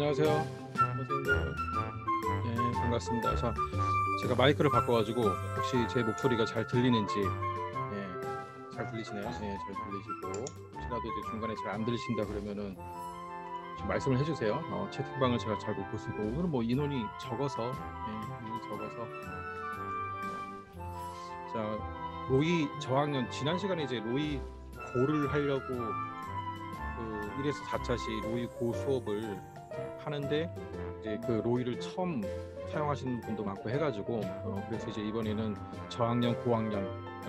안녕하세요, 선생님들. 네, 반갑습니다. 자, 제가 마이크를 바꿔가지고 혹시 제 목소리가 잘 들리는지, 잘 들리시나요? 네, 잘 들리시고, 혹시라도 이제 중간에 잘 안 들리신다 그러면은 좀 말씀을 해주세요. 채팅방을 제가 잘 못 보시고, 오늘은 뭐 인원이 적어서, 인원이 적어서. 자, 로이 저학년, 지난 시간에 이제 로이 고를 하려고 그 1에서 4차시 로이 고 수업을 하는데, 이제 그 로이를 처음 사용하시는 분도 많고 해가지고, 그래서 이제 이번에는 저학년, 고학년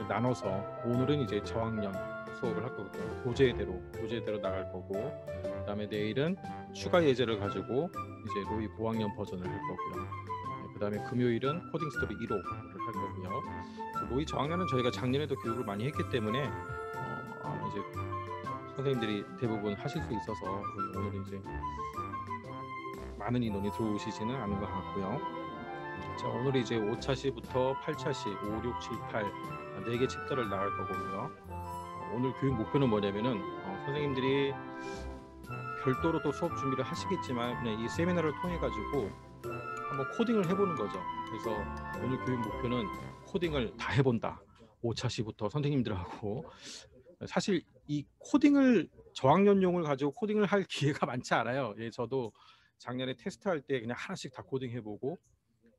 나눠서 오늘은 이제 저학년 수업을 할 거거든요. 교재대로 나갈 거고, 그다음에 내일은 추가 예제를 가지고 이제 로이 고학년 버전을 할 거고요. 그다음에 금요일은 코딩 스토리 1호를 할 거고요. 로이 저학년은 저희가 작년에도 교육을 많이 했기 때문에 이제 선생님들이 대부분 하실 수 있어서 오늘은 이제 많은 인원이 들어오시지는 않은 것 같고요. 자, 오늘 이제 5차시부터 8차시, 5, 6, 7, 8 4개 챕터를 나갈 거고요. 오늘 교육 목표는 뭐냐면은 선생님들이 별도로 또 수업 준비를 하시겠지만 그냥 이 세미나를 통해 가지고 한번 코딩을 해보는 거죠. 그래서 오늘 교육 목표는 코딩을 다 해본다. 5차시부터 선생님들하고. 사실 이 코딩을 저학년용을 가지고 코딩을 할 기회가 많지 않아요. 저도 작년에 테스트할 때 그냥 하나씩 다 코딩해보고,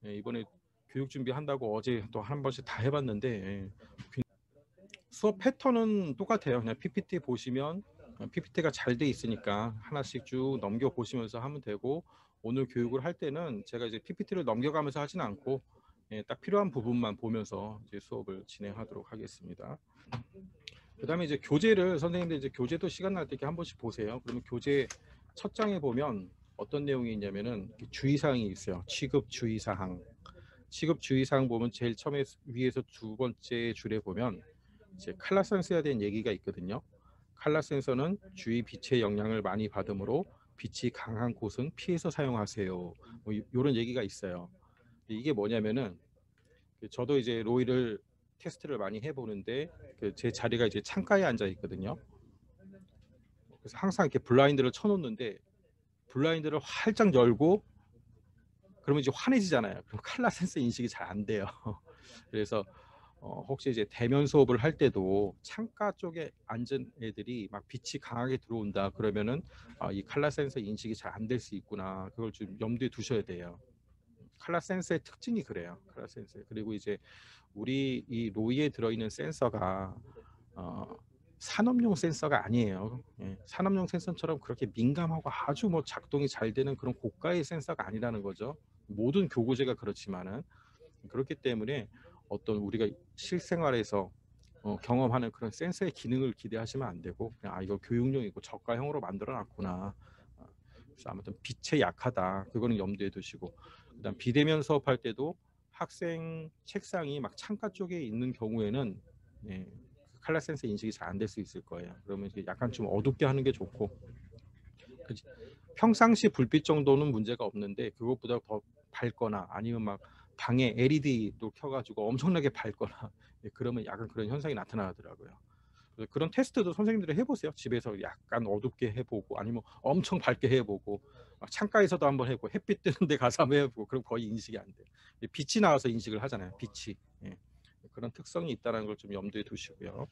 이번에 교육 준비한다고 어제 또 한 번씩 다 해봤는데, 수업 패턴은 똑같아요. 그냥 PPT 보시면 PPT가 잘 돼 있으니까 하나씩 쭉 넘겨 보시면서 하면 되고, 오늘 교육을 할 때는 제가 이제 PPT를 넘겨가면서 하진 않고 딱 필요한 부분만 보면서 이제 수업을 진행하도록 하겠습니다. 그다음에 이제 교재를 선생님들 이제 교재도 시간 날 때 이렇게 한 번씩 보세요. 그러면 교재 첫 장에 보면 어떤 내용이 있냐면은 주의사항이 있어요. 취급 주의사항. 취급 주의사항 보면 제일 처음에 위에서 두 번째 줄에 보면 이제 칼라 센서에 대한 얘기가 있거든요. 칼라 센서는 주위 빛의 영향을 많이 받으므로 빛이 강한 곳은 피해서 사용하세요. 뭐 이런 얘기가 있어요. 이게 뭐냐면은 저도 이제 로이를 테스트를 많이 해보는데 제 자리가 이제 창가에 앉아 있거든요. 그래서 항상 이렇게 블라인드를 쳐놓는데 블라인드를 활짝 열고 그러면 이제 환해지잖아요. 그럼 칼라 센서 인식이 잘 안 돼요. 그래서 혹시 이제 대면 수업을 할 때도 창가 쪽에 앉은 애들이 막 빛이 강하게 들어온다 그러면은 이 칼라 센서 인식이 잘 안 될 수 있구나. 그걸 좀 염두에 두셔야 돼요. 칼라 센서의 특징이 그래요. 칼라 센서. 그리고 이제 우리 이 로이에 들어있는 센서가 산업용 센서가 아니에요. 산업용 센서처럼 그렇게 민감하고 아주 뭐 작동이 잘 되는 그런 고가의 센서가 아니라는 거죠. 모든 교고제가 그렇지만은 그렇기 때문에 어떤 우리가 실생활에서 경험하는 그런 센서의 기능을 기대하시면 안 되고 그냥 이거 교육용이고 저가형으로 만들어 놨구나. 그래서 아무튼 빛에 약하다. 그거는 염두에 두시고, 그다음 비대면 수업할 때도 학생 책상이 막 창가 쪽에 있는 경우에는 칼라 센서 인식이 잘 안 될 수 있을 거예요. 그러면 약간 좀 어둡게 하는 게 좋고, 평상시 불빛 정도는 문제가 없는데 그것보다 더 밝거나 아니면 막 방에 LED도 켜가지고 엄청나게 밝거나 그러면 약간 그런 현상이 나타나더라고요. 그런 테스트도 선생님들이 해보세요. 집에서 약간 어둡게 해보고 아니면 엄청 밝게 해보고 창가에서도 한번 해보고 햇빛 뜨는 데 가서 한번 해보고 그럼 거의 인식이 안 돼요. 빛이 나와서 인식을 하잖아요. 빛이. 그런 특성이 있다는 걸 좀 염두에 두시고요.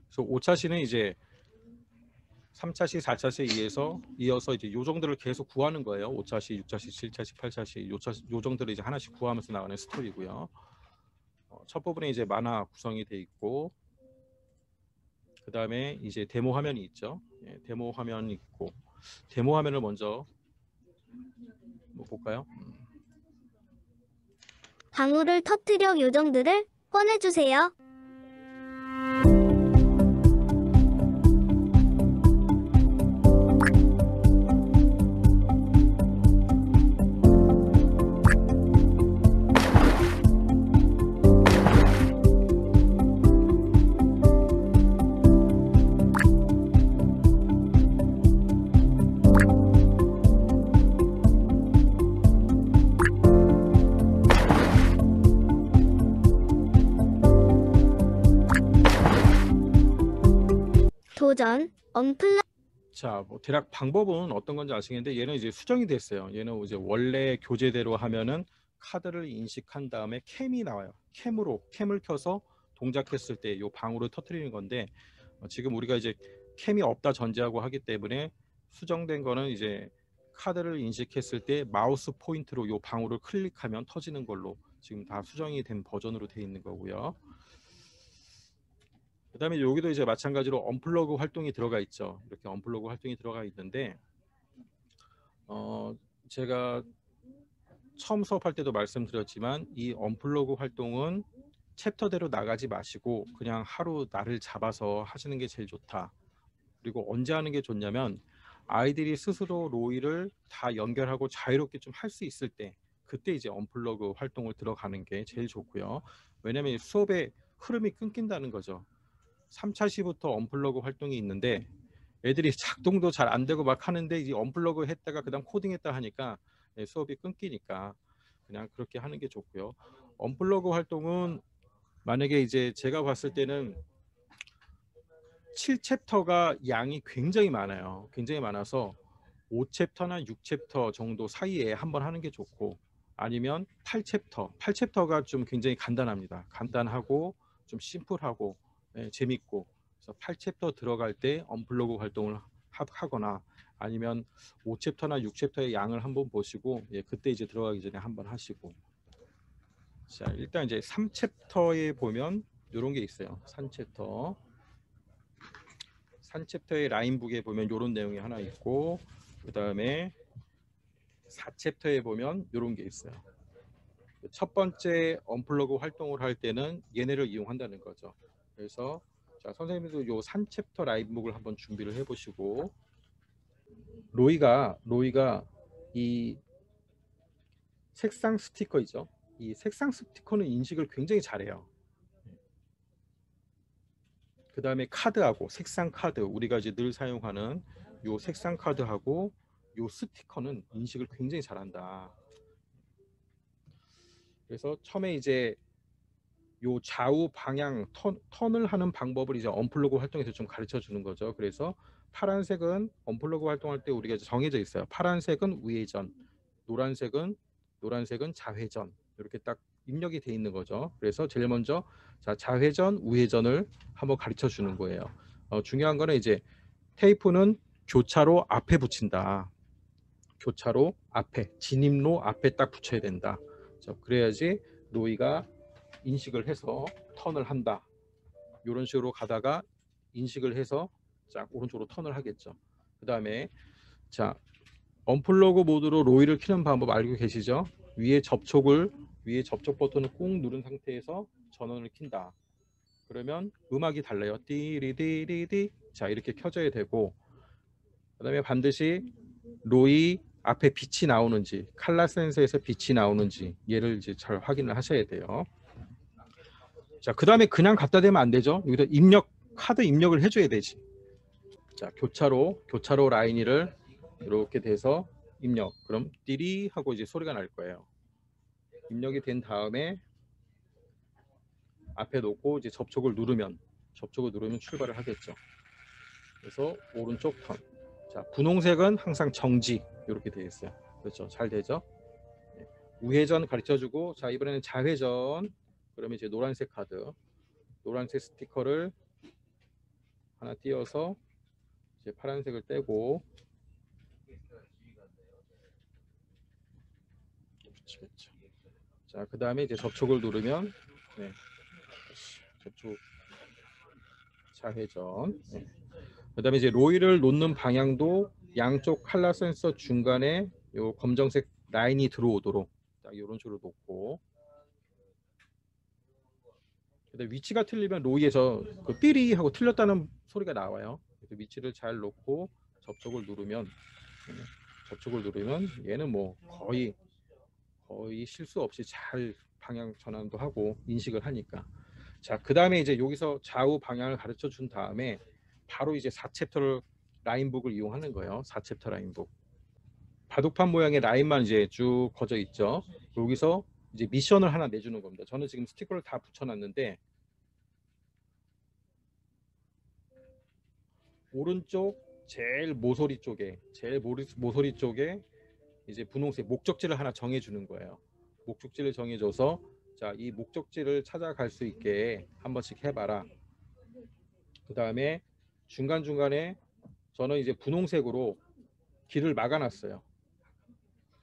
그래서 5차시는 이제 3차시, 4차시에 이어서 이제 요정들을 계속 구하는 거예요. 5차시, 6차시, 7차시, 8차시 요정들을 이제 하나씩 구하면서 나가는 스토리고요. 첫 부분에 이제 만화 구성이 돼 있고, 그 다음에 이제 데모 화면이 있죠. 데모 화면이 있고, 데모 화면을 먼저 뭐 볼까요? 방울을 터뜨려 요정들을 꺼내주세요. 도전, 언플러 자, 뭐 대략 방법은 어떤 건지 아시겠는데 얘는 이제 수정이 됐어요. 얘는 이제 원래 교재대로 하면은 카드를 인식한 다음에 캠이 나와요. 캠을 켜서 동작했을 때 요 방울을 터뜨리는 건데 지금 우리가 이제 캠이 없다 전제하고 하기 때문에 수정된 거는 이제 카드를 인식했을 때 마우스 포인트로 요 방울을 클릭하면 터지는 걸로 지금 다 수정이 된 버전으로 되어 있는 거고요. 그다음에 여기도 이제 마찬가지로 언플러그 활동이 들어가 있죠. 이렇게 언플러그 활동이 들어가 있는데 제가 처음 수업할 때도 말씀드렸지만 이 언플러그 활동은 챕터대로 나가지 마시고 그냥 하루 날을 잡아서 하시는 게 제일 좋다. 그리고 언제 하는 게 좋냐면 아이들이 스스로 로이를 다 연결하고 자유롭게 좀 할 수 있을 때 그때 이제 언플러그 활동을 들어가는 게 제일 좋고요. 왜냐하면 수업의 흐름이 끊긴다는 거죠. 3차 시부터 언플러그 활동이 있는데 애들이 작동도 잘 안 되고 막 하는데 이제 언플러그 했다가 그다음 코딩했다 하니까 수업이 끊기니까 그냥 그렇게 하는 게 좋고요. 언플러그 활동은 만약에 이제 제가 봤을 때는 7챕터가 양이 굉장히 많아요. 굉장히 많아서 5챕터나 6챕터 정도 사이에 한번 하는 게 좋고 아니면 8챕터가 좀 굉장히 간단합니다. 간단하고 좀 심플하고 재밌고 그래서 8챕터 들어갈 때 언플러그 활동을 하거나 아니면 5챕터나 6챕터의 양을 한번 보시고 그때 이제 들어가기 전에 한번 하시고 자 일단 이제 3챕터에 보면 이런 게 있어요. 3챕터의 라인북에 보면 이런 내용이 하나 있고 그 다음에 4챕터에 보면 이런 게 있어요. 첫 번째 언플러그 활동을 할 때는 얘네를 이용한다는 거죠. 그래서 자, 선생님도 요 3챕터 라인북을 한번 준비를 해보시고 로이가 이 색상 스티커이죠. 이 색상 스티커는 인식을 굉장히 잘해요. 그 다음에 카드하고 색상 카드 우리가 이제 늘 사용하는 요 색상 카드하고 요 스티커는 인식을 굉장히 잘한다. 그래서 처음에 이제 요 좌우 방향 턴을 하는 방법을 이제 언플러그 활동에서 좀 가르쳐 주는 거죠. 그래서 파란색은 언플러그 활동할 때 우리가 이제 정해져 있어요. 파란색은 우회전, 노란색은 좌회전 이렇게 딱 입력이 돼 있는 거죠. 그래서 제일 먼저 자 좌회전, 우회전을 한번 가르쳐 주는 거예요. 중요한 거는 이제 테이프는 교차로 앞에 붙인다. 교차로 앞에 진입로 앞에 딱 붙여야 된다. 그래야지 로이가 인식을 해서 턴을 한다. 이런 식으로 가다가 인식을 해서 자 오른쪽으로 턴을 하겠죠. 그 다음에 자 언플러그 모드로 로이를 켜는 방법 알고 계시죠? 위에 접촉 버튼을 꾹 누른 상태에서 전원을 킨다. 그러면 음악이 달라요. 띠리디리디 자 이렇게 켜져야 되고 그 다음에 반드시 로이 앞에 빛이 나오는지 칼라 센서에서 빛이 나오는지 얘를 이제 잘 확인을 하셔야 돼요. 자, 그 다음에 그냥 갖다 대면 안 되죠. 여기다 카드 입력을 해줘야 되지. 자, 교차로 라인을 이렇게 돼서 입력. 그럼 띠리 하고 이제 소리가 날 거예요. 입력이 된 다음에 앞에 놓고 이제 접촉을 누르면 출발을 하겠죠. 그래서 오른쪽 턴. 자, 분홍색은 항상 정지 이렇게 되어 있어요. 그렇죠. 잘 되죠. 우회전 가르쳐주고 자 이번에는 좌회전. 그러면 이제 노란색 스티커를 하나 띄어서 이제 파란색을 떼고 붙이겠죠. 자, 그 다음에 이제 접촉을 누르면 접촉 좌회전. 그 다음에 이제 로이를 놓는 방향도 양쪽 칼라 센서 중간에 요 검정색 라인이 들어오도록 딱 이런 식으로 놓고 근데 위치가 틀리면 로이에서 그 삐리 하고 틀렸다는 소리가 나와요. 그래서 위치를 잘 놓고 접촉을 누르면 얘는 뭐 거의 실수 없이 잘 방향 전환도 하고 인식을 하니까 자 그 다음에 이제 여기서 좌우 방향을 가르쳐 준 다음에 바로 이제 4챕터를 라인북을 이용하는 거예요. 4챕터 라인북 바둑판 모양의 라인만 이제 쭉 거져 있죠. 여기서 이제 미션을 하나 내주는 겁니다. 저는 지금 스티커를 다 붙여놨는데 오른쪽 제일 모서리 쪽에 모서리 쪽에 이제 분홍색 목적지를 하나 정해 주는 거예요. 목적지를 정해줘서 자, 이 목적지를 찾아갈 수 있게 한 번씩 해봐라. 그 다음에 중간중간에 저는 이제 분홍색으로 길을 막아놨어요.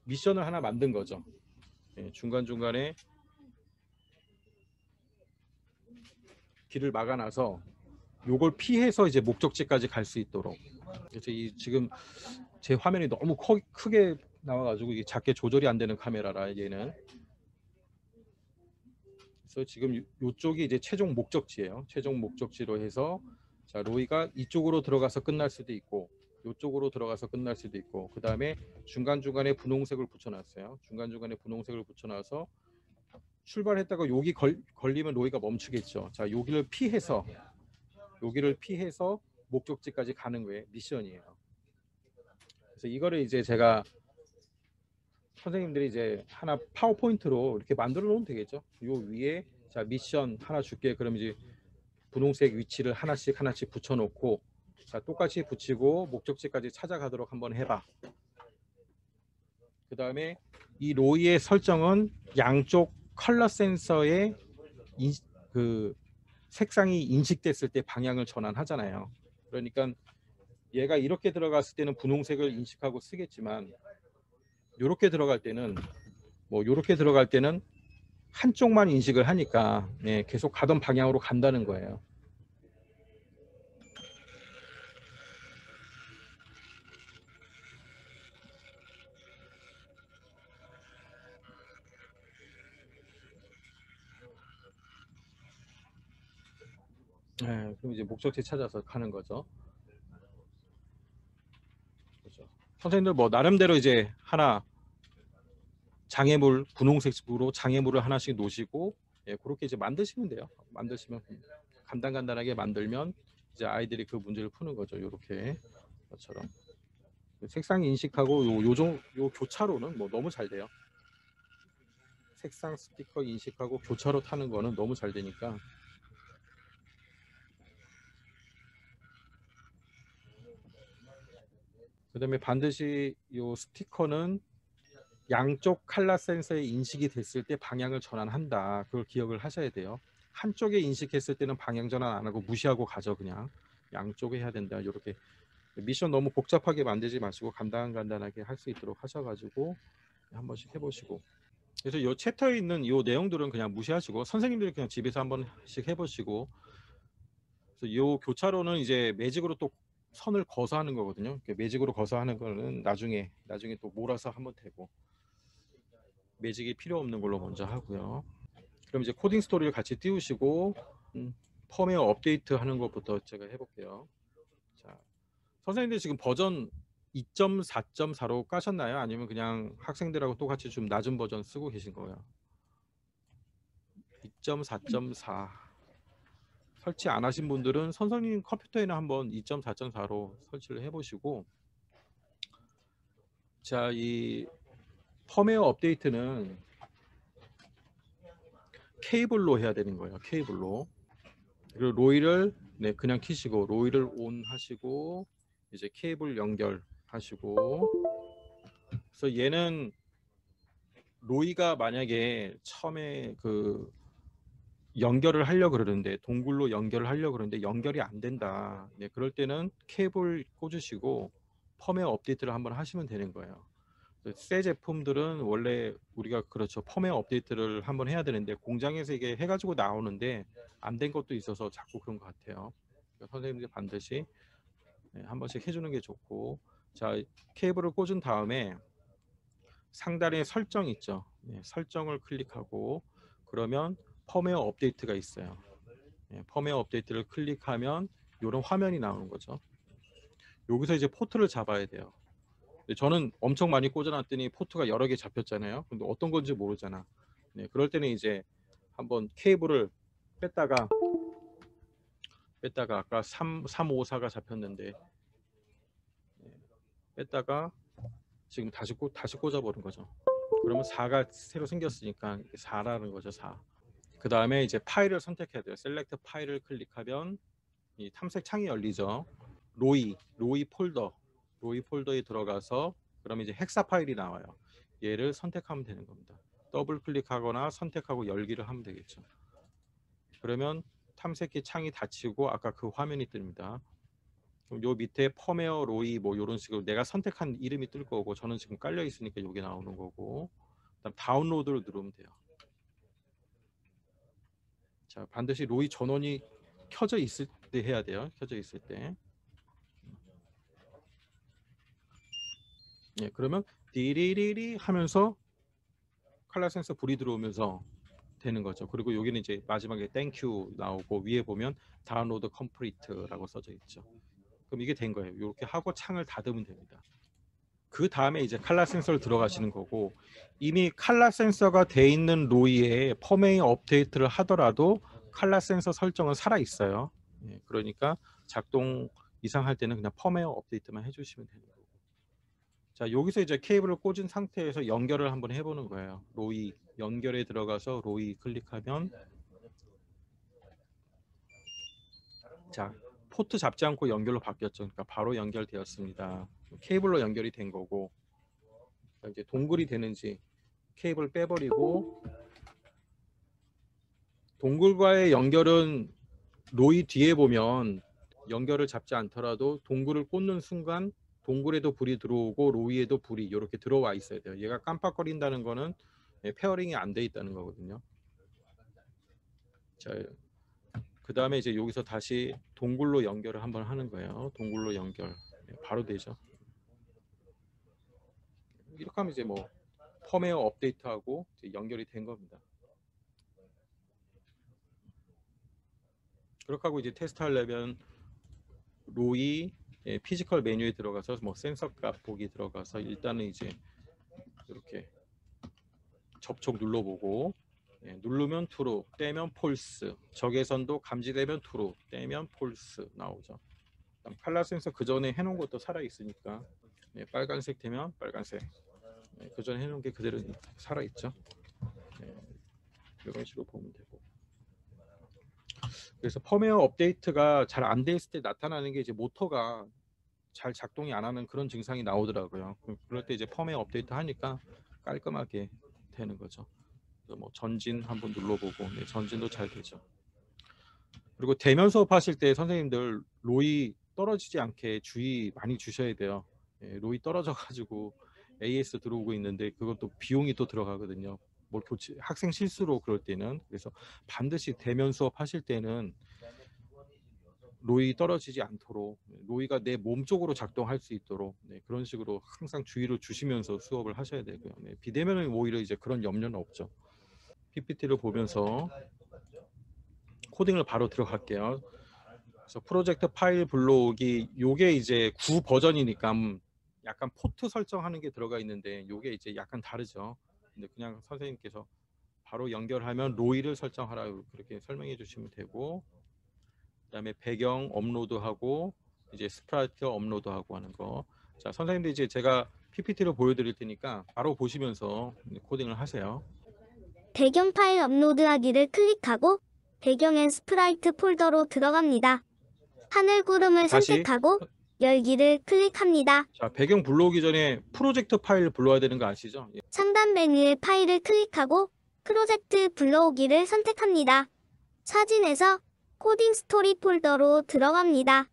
미션을 하나 만든 거죠. 예, 중간중간에 길을 막아놔서 요걸 피해서 이제 목적지까지 갈 수 있도록. 그래서 이 지금 제 화면이 너무 크게 나와가지고 이게 작게 조절이 안 되는 카메라라 얘는. 그래서 지금 요쪽이 이제 최종 목적지예요. 최종 목적지로 해서 자, 로이가 이쪽으로 들어가서 끝날 수도 있고 이쪽으로 들어가서 끝날 수도 있고 그 다음에 중간중간에 분홍색을 붙여놨어요. 중간중간에 분홍색을 붙여놔서 출발했다가 여기 걸리면 로이가 멈추겠죠. 자, 여기를 피해서 목적지까지 가는 거예요. 미션이에요. 그래서 이거를 이제 제가 선생님들이 이제 하나 파워포인트로 이렇게 만들어 놓으면 되겠죠. 요 위에 자, 미션 하나 줄게. 그럼 이제 분홍색 위치를 하나씩 붙여 놓고 자, 똑같이 붙이고 목적지까지 찾아가도록 한번 해봐. 그 다음에 이 로이의 설정은 양쪽 컬러 센서의 그 색상이 인식됐을 때 방향을 전환하잖아요. 그러니까 얘가 이렇게 들어갔을 때는 분홍색을 인식하고 쓰겠지만 이렇게 들어갈 때는 이렇게 들어갈 때는 한쪽만 인식을 하니까 예, 계속 가던 방향으로 간다는 거예요. 예, 그럼 이제 목적지 찾아서 가는 거죠. 그렇죠. 선생님들 나름대로 이제 하나 장애물 분홍색으로 장애물을 하나씩 놓으시고 예, 그렇게 이제 만드시면 돼요. 만드시면 간단하게 만들면 이제 아이들이 그 문제를 푸는 거죠. 이렇게 것처럼 색상 인식하고 요 교차로는 너무 잘 돼요. 색상 스티커 인식하고 교차로 타는 거는 너무 잘 되니까. 그 다음에 반드시 요 스티커는 양쪽 칼라 센서에 인식이 됐을 때 방향을 전환한다. 그걸 기억을 하셔야 돼요. 한쪽에 인식했을 때는 방향 전환 안 하고 무시하고 가죠. 그냥 양쪽에 해야 된다. 이렇게 미션 너무 복잡하게 만들지 마시고 간단하게 할 수 있도록 하셔가지고 한 번씩 해보시고. 그래서 요 챕터에 있는 요 내용들은 그냥 무시하시고 선생님들이 그냥 집에서 한 번씩 해보시고. 그래서 요 교차로는 이제 매직으로 또 선을 거서 하는 거거든요. 매직으로 거서 하는 거는 나중에 또 몰아서 한번 되고 매직이 필요 없는 걸로 먼저 하고요. 그럼 이제 코딩 스토리를 같이 띄우시고 펌웨어 업데이트 하는 것부터 제가 해볼게요. 자, 선생님들 지금 버전 2.4.4로 까셨나요? 아니면 그냥 학생들하고 똑같이 좀 낮은 버전 쓰고 계신 거예요? 2.4.4 설치 안 하신 분들은 선생님 컴퓨터에는 한번 2.4.4로 설치를 해보시고 자, 이 펌웨어 업데이트는 케이블로 해야 되는 거예요. 케이블로. 그리고 로이를 그냥 키시고 로이를 온 하시고 이제 케이블 연결하시고. 그래서 얘는 로이가 만약에 처음에 그 연결을 하려고 그러는데 동굴로 연결을 하려고 그러는데 연결이 안 된다. 그럴 때는 케이블 꽂으시고 펌웨어 업데이트를 한번 하시면 되는 거예요. 새 제품들은 원래 우리가 그렇죠. 펌웨어 업데이트를 한번 해야 되는데 공장에서 이게 해가지고 나오는데 안 된 것도 있어서 자꾸 그런 것 같아요. 그러니까 선생님들이 반드시 한 번씩 해주는 게 좋고. 자, 케이블을 꽂은 다음에 상단에 설정 있죠. 설정을 클릭하고 그러면 펌웨어 업데이트가 있어요. 펌웨어 업데이트를 클릭하면 이런 화면이 나오는 거죠. 여기서 이제 포트를 잡아야 돼요. 저는 엄청 많이 꽂아놨더니 포트가 여러 개 잡혔잖아요. 근데 어떤 건지 모르잖아. 그럴 때는 이제 한번 케이블을 뺐다가 아까 354가 잡혔는데 뺐다가 지금 다시 꽂아버린 거죠. 그러면 4가 새로 생겼으니까 4라는 거죠. 4. 그 다음에 이제 파일을 선택해야 돼요. 셀렉트 파일을 클릭하면 이 탐색 창이 열리죠. 로이 폴더에 들어가서 그러면 이제 헥사 파일이 나와요. 얘를 선택하면 되는 겁니다. 더블 클릭하거나 선택하고 열기를 하면 되겠죠. 그러면 탐색기 창이 닫히고 아까 그 화면이 뜹니다. 그럼 요 밑에 펌웨어 로이 뭐 이런 식으로 내가 선택한 이름이 뜰 거고, 저는 지금 깔려 있으니까 이게 나오는 거고, 그다음 다운로드를 누르면 돼요. 자, 반드시 로이 전원이 켜져 있을 때 해야 돼요. 켜져 있을 때. 예, 그러면 디리리리 하면서 칼라 센서 불이 들어오면서 되는 거죠. 그리고 여기는 이제 마지막에 땡큐 나오고 위에 보면 다운로드 컴플리트라고 써져 있죠. 그럼 이게 된 거예요. 이렇게 하고 창을 닫으면 됩니다. 그 다음에 이제 칼라 센서를 들어가시는 거고, 이미 칼라 센서가 돼 있는 로이에 펌웨어 업데이트를 하더라도 칼라 센서 설정은 살아 있어요. 예, 그러니까 작동 이상할 때는 그냥 펌웨어 업데이트만 해주시면 되는 거고. 자, 여기서 이제 케이블을 꽂은 상태에서 연결을 한번 해보는 거예요. 로이 연결에 들어가서 로이 클릭하면, 자, 포트 잡지 않고 연결로 바뀌었죠. 그러니까 바로 연결되었습니다. 케이블로 연결이 된 거고, 이제 동글이 되는지 케이블 빼버리고, 동굴과의 연결은 로이 뒤에 보면 연결을 잡지 않더라도 동굴을 꽂는 순간 동굴에도 불이 들어오고 로이에도 불이 이렇게 들어와 있어야 돼요. 얘가 깜빡거린다는 거는 페어링이 안 돼 있다는 거거든요. 자, 그 다음에 이제 여기서 다시 동굴로 연결을 한번 하는 거예요. 동굴로 연결 바로 되죠. 이렇게 하면 이제 뭐 펌웨어 업데이트하고 이제 연결이 된 겁니다. 그렇게 하고 이제 테스트 하려면 로이 피지컬 메뉴에 들어가서 뭐 센서 값 보기 들어가서 일단은 이제 이렇게 접촉 눌러보고, 누르면 true, 떼면 false, 적외선도 감지되면 true, 떼면 false 나오죠. 칼라 센서 그 전에 해놓은 것도 살아 있으니까 빨간색 되면 빨간색, 그 전에 해놓은 게 그대로 살아 있죠. 이런 식으로 보면 되고. 그래서 펌웨어 업데이트가 잘 안 돼 있을 때 나타나는 게 이제 모터가 잘 작동이 안 하는 그런 증상이 나오더라고요. 그럴 때 이제 펌웨어 업데이트 하니까 깔끔하게 되는 거죠. 뭐 전진 한번 눌러보고, 전진도 잘 되죠. 그리고 대면 수업 하실 때 선생님들 로이 떨어지지 않게 주의 많이 주셔야 돼요. 로이 떨어져 가지고 AS 들어오고 있는데 그것도 비용이 또 들어가거든요. 뭘 교체 학생 실수로 그럴 때는. 그래서 반드시 대면 수업 하실 때는 로이 떨어지지 않도록, 로이가 내 몸 쪽으로 작동할 수 있도록 그런 식으로 항상 주의를 주시면서 수업을 하셔야 되고요. 비대면은 오히려 이제 그런 염려는 없죠. PPT를 보면서 코딩을 바로 들어갈게요. 그래서 프로젝트 파일 불러오기, 요게 이제 9 버전이니까 약간 포트 설정하는 게 들어가 있는데 요게 이제 약간 다르죠. 근데 그냥 선생님께서 바로 연결하면 로이를 설정하라 그렇게 설명해 주시면 되고, 그다음에 배경 업로드하고 이제 스프라이트 업로드하고 하는 거. 자, 선생님들 이제 제가 PPT로 보여드릴 테니까 바로 보시면서 코딩을 하세요. 배경 파일 업로드하기를 클릭하고 배경엔 스프라이트 폴더로 들어갑니다. 하늘 구름을 다시. 선택하고 열기를 클릭합니다. 자, 배경 불러오기 전에 프로젝트 파일 불러야 되는 거 아시죠? 상단 메뉴의 파일을 클릭하고 프로젝트 불러오기를 선택합니다. 사진에서 코딩 스토리 폴더로 들어갑니다.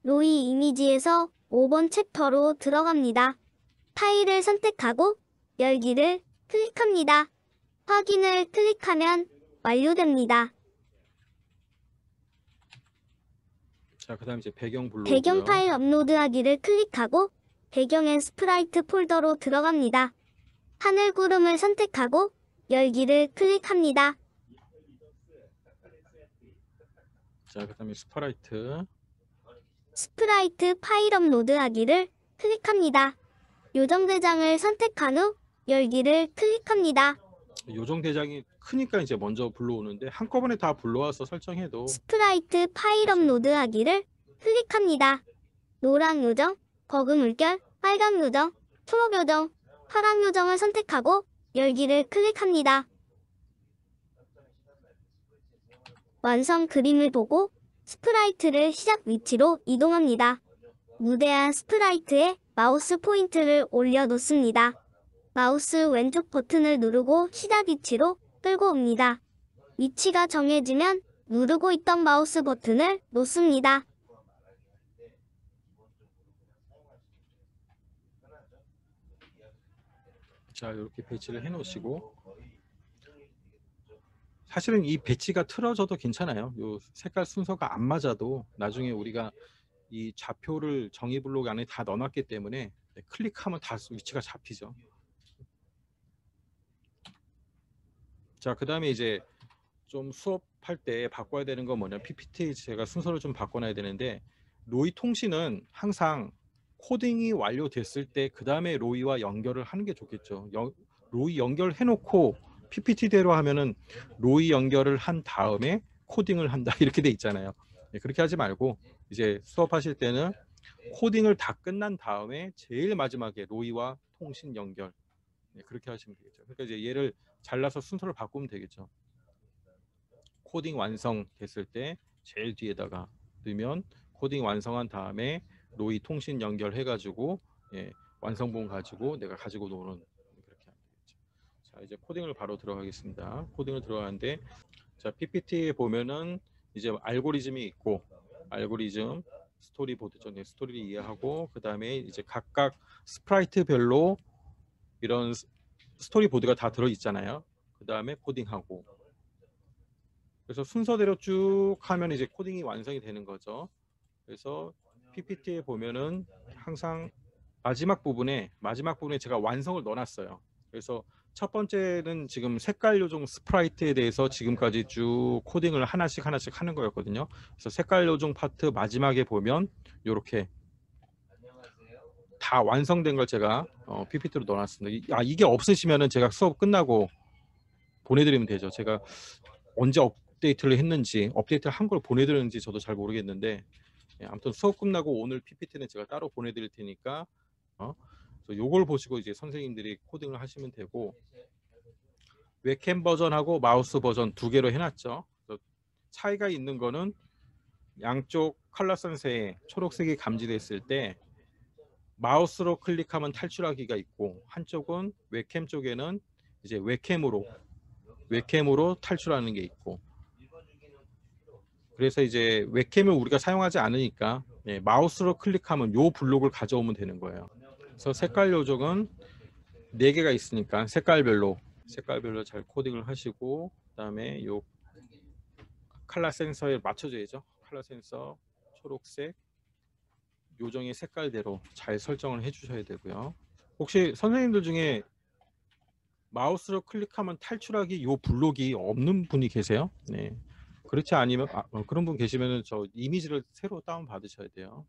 로이 이미지에서 5번 챕터로 들어갑니다. 파일을 선택하고 열기를 클릭합니다. 확인을 클릭하면 완료됩니다. 자, 그다음 이제 배경 불러오고요. 배경 파일 업로드하기를 클릭하고 배경엔 스프라이트 폴더로 들어갑니다. 하늘 구름을 선택하고 열기를 클릭합니다. 자, 그다음에 스프라이트. 스프라이트 파일 업로드하기를 클릭합니다. 요정 대장을 선택한 후 열기를 클릭합니다. 요정 대장이 크니까 이제 먼저 불러오는데 한꺼번에 다 불러와서 설정해도. 스프라이트 파일 업로드하기를 클릭합니다. 노란 요정, 버그 물결, 빨간 요정, 초록 요정, 파란 요정을 선택하고 열기를 클릭합니다. 완성 그림을 보고 스프라이트를 시작 위치로 이동합니다. 무대한 스프라이트에 마우스 포인트를 올려놓습니다. 마우스 왼쪽 버튼을 누르고 시작 위치로 끌고 옵니다. 위치가 정해지면 누르고 있던 마우스 버튼을 놓습니다. 자, 이렇게 배치를 해 놓으시고, 사실은 이 배치가 틀어져도 괜찮아요. 요 색깔 순서가 안 맞아도 나중에 우리가 이 좌표를 정의 블록 안에 다 넣어놨기 때문에 클릭하면 다 위치가 잡히죠. 자, 그 다음에 이제 좀 수업할 때 바꿔야 되는 건 뭐냐, PPT 제가 순서를 좀 바꿔놔야 되는데, 로이 통신은 항상 코딩이 완료됐을 때 그 다음에 로이와 연결을 하는 게 좋겠죠. 로이 연결해 놓고 PPT대로 하면은 로이 연결을 한 다음에 코딩을 한다 이렇게 돼 있잖아요. 그렇게 하지 말고 이제 수업하실 때는 코딩을 다 끝난 다음에 제일 마지막에 로이와 통신 연결, 그렇게 하시면 되겠죠. 그러니까 이제 얘를 잘라서 순서를 바꾸면 되겠죠. 코딩 완성됐을 때 제일 뒤에다가 넣으면 코딩 완성한 다음에 로이 통신 연결해 가지고 완성본 가지고 내가 가지고 노는, 그렇게 하면 되겠죠. 자, 이제 코딩을 바로 들어가겠습니다. 코딩을 들어가는데, 자, PPT에 보면은 이제 알고리즘이 있고, 알고리즘 스토리보드죠. 네, 스토리를 이해하고, 그 다음에 이제 각각 스프라이트별로 이런 스토리보드가 다 들어 있잖아요. 그 다음에 코딩하고, 그래서 순서대로 쭉 하면 이제 코딩이 완성이 되는 거죠. 그래서 PPT에 보면은 항상 마지막 부분에 제가 완성을 넣어놨어요. 그래서 첫 번째는 지금 색깔 요정 스프라이트에 대해서 지금까지 쭉 코딩을 하나씩 하는 거였거든요. 그래서 색깔 요정 파트 마지막에 보면 이렇게 다 완성된 걸 제가 PPT로 넣어놨습니다. 이게 없으시면은 제가 수업 끝나고 보내드리면 되죠. 제가 언제 업데이트를 했는지, 업데이트를 한 걸 보내드렸는지 저도 잘 모르겠는데, 아무튼 수업 끝나고 오늘 PPT는 제가 따로 보내드릴 테니까 요걸 보시고 이제 선생님들이 코딩을 하시면 되고, 웹캠 버전하고 마우스 버전 두 개로 해놨죠. 차이가 있는 거는 양쪽 컬러 선세에 초록색이 감지됐을 때 마우스로 클릭하면 탈출하기가 있고, 한쪽은 웹캠 쪽에는 이제 웹캠으로 탈출하는 게 있고, 그래서 이제 웹캠을 우리가 사용하지 않으니까 마우스로 클릭하면 요 블록을 가져오면 되는 거예요. 그래서 색깔 요정은 4개가 있으니까 색깔별로 잘 코딩을 하시고, 그다음에 요 컬러 센서에 맞춰줘야죠. 컬러 센서 초록색 요정의 색깔대로 잘 설정을 해주셔야 되고요. 혹시 선생님들 중에 마우스로 클릭하면 탈출하기 요 블록이 없는 분이 계세요? 네. 그렇지 않으면 그런 분 계시면은 저 이미지를 새로 다운 받으셔야 돼요.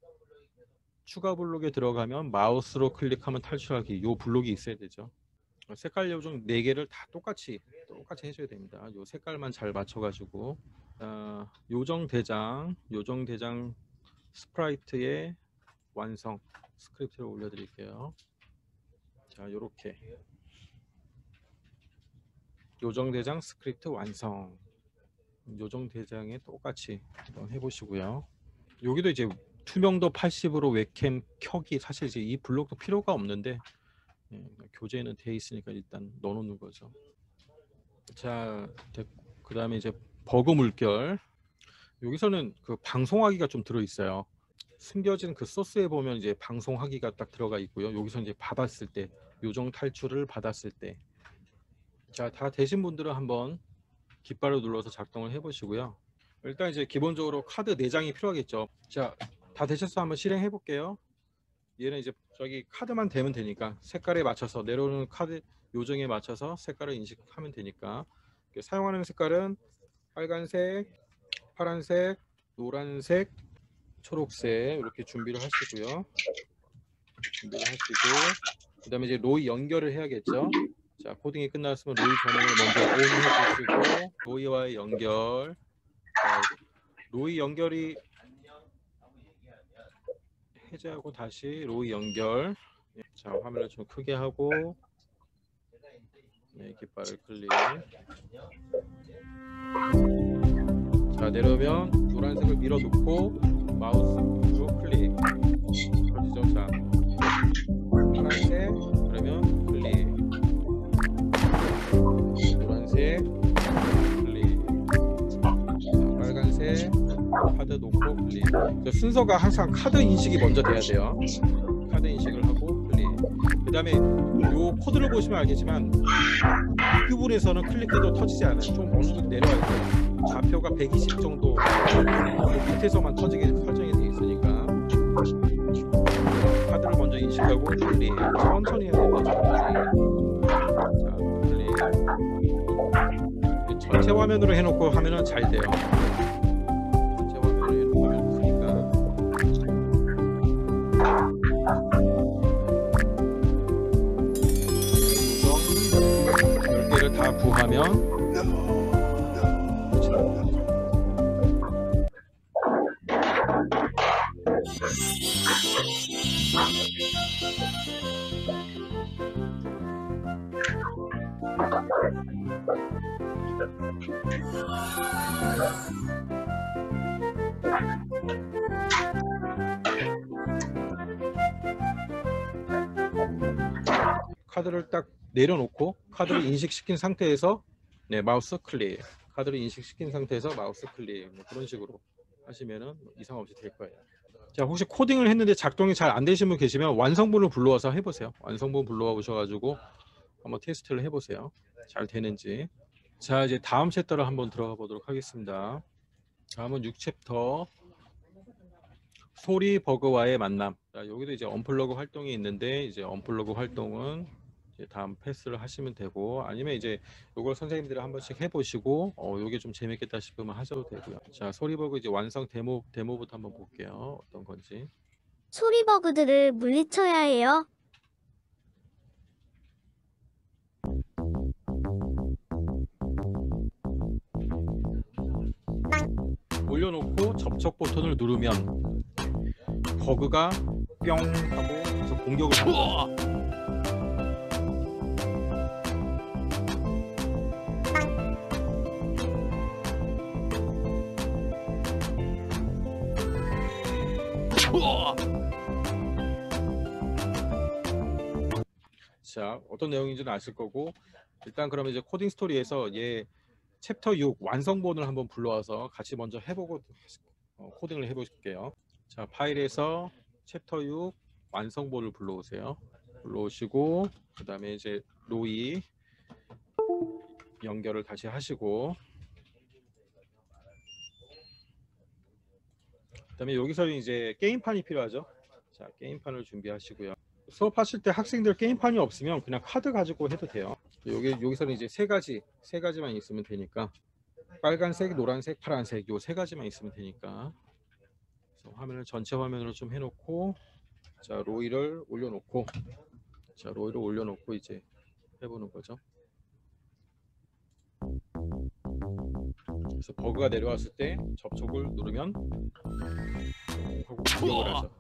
추가 블록에 들어가면 마우스로 클릭하면 탈출하기 요 블록이 있어야 되죠. 색깔 요정 4개를 다 똑같이 해줘야 됩니다. 요 색깔만 잘 맞춰가지고, 요정 대장 스프라이트의 완성 스크립트를 올려드릴게요. 자, 요렇게 요정 대장 스크립트 완성, 요정 대장에 똑같이 한번 해보시고요. 여기도 이제 투명도 80으로 웹캠 켜기, 사실 이제 이 블록도 필요가 없는데 교재는 돼 있으니까 일단 넣어놓는 거죠. 자, 그 다음에 이제 버그 물결, 여기서는 그 방송하기가 좀 들어 있어요. 숨겨진 그 소스에 보면 이제 방송하기가 딱 들어가 있고요. 여기서 이제 받았을 때, 요정 탈출을 받았을 때, 자, 다 되신 분들은 한번 깃발을 눌러서 작동을 해보시고요. 일단 이제 기본적으로 카드 4장이 필요하겠죠. 자, 다 되셨어? 한번 실행해 볼게요. 얘는 이제 저기 카드만 되면 되니까 색깔에 맞춰서, 내려오는 카드 요정에 맞춰서 색깔을 인식하면 되니까, 사용하는 색깔은 빨간색, 파란색, 노란색, 초록색 이렇게 준비를 하시고요. 그 다음에 이제 로이 연결을 해야겠죠. 자, 코딩이 끝났으면 로이 전원을 먼저 온 해주시고, 로이와의 연결, 로이 연결이 해제하고 다시 로이 연결. 자, 화면을 좀 크게 하고, 깃발을 클릭. 자, 내려오면 노란색을 밀어놓고 마우스 클릭. 클릭. 순서가 항상 카드 인식이 먼저 돼야 돼요. 카드 인식을 하고 클릭. 그 다음에 요 코드를 보시면 알겠지만 이 부분에서는 클릭해도 터지지 않아요. 좀 어느 정도 내려와야 돼요. 좌표가 120 정도 밑에서만 터지게 설정이 되어 있으니까 카드를 먼저 인식하고 클릭. 천천히 해야 돼요. 자, 클릭. 전체 화면으로 해놓고 하면은 잘 돼요. 전체 화면으로 해놓고 하면 되니까. 우선 10개를 다 구하면 카드를 딱 내려놓고 카드를 인식시킨 상태에서 마우스 클릭. 카드를 인식시킨 상태에서 마우스 클릭. 그런 식으로 하시면은 이상 없이 될 거예요. 자, 혹시 코딩을 했는데 작동이 잘 안 되신 분 계시면 완성본을 불러와서 해보세요. 완성본 불러와 오셔가지고 한번 테스트를 해보세요. 잘 되는지. 자, 이제 다음 챕터를 한번 들어가 보도록 하겠습니다. 다음은 6챕터 소리 버그와의 만남. 자, 여기도 이제 언플러그 활동이 있는데 이제 언플러그 활동은 이제 다음 패스를 하시면 되고, 아니면 이제 이걸 선생님들이 한 번씩 해보시고 요게 좀 재밌겠다 싶으면 하셔도 되고요. 자, 소리 버그 이제 완성 데모부터 한번 볼게요. 어떤 건지. 소리 버그들을 물리쳐야 해요. 올려놓고 접촉 버튼을 누르면 버그가 뿅 하고 계속 공격을 합니다. 자, 어떤 내용인지는 아실 거고, 일단 그러면 이제 코딩 스토리에서 얘 챕터 6 완성본을 한번 불러와서 같이 먼저 해보고 코딩을 해볼게요. 자, 파일에서 챕터 6 완성본을 불러오세요. 불러오시고 그 다음에 이제 로이 연결을 다시 하시고, 그 다음에 여기서는 이제 게임판이 필요하죠. 자, 게임판을 준비하시고요. 수업하실 때 학생들 게임판이 없으면 그냥 카드 가지고 해도 돼요. 여기서는 이제 세 가지만 있으면 되니까, 빨간색, 노란색, 파란색 요 세 가지만 있으면 되니까. 그래서 화면을 전체 화면으로 좀 해놓고, 자, 로이를 올려놓고, 이제 해보는 거죠. 그래서 버그가 내려왔을 때 접촉을 누르면 하고 공격을 하죠.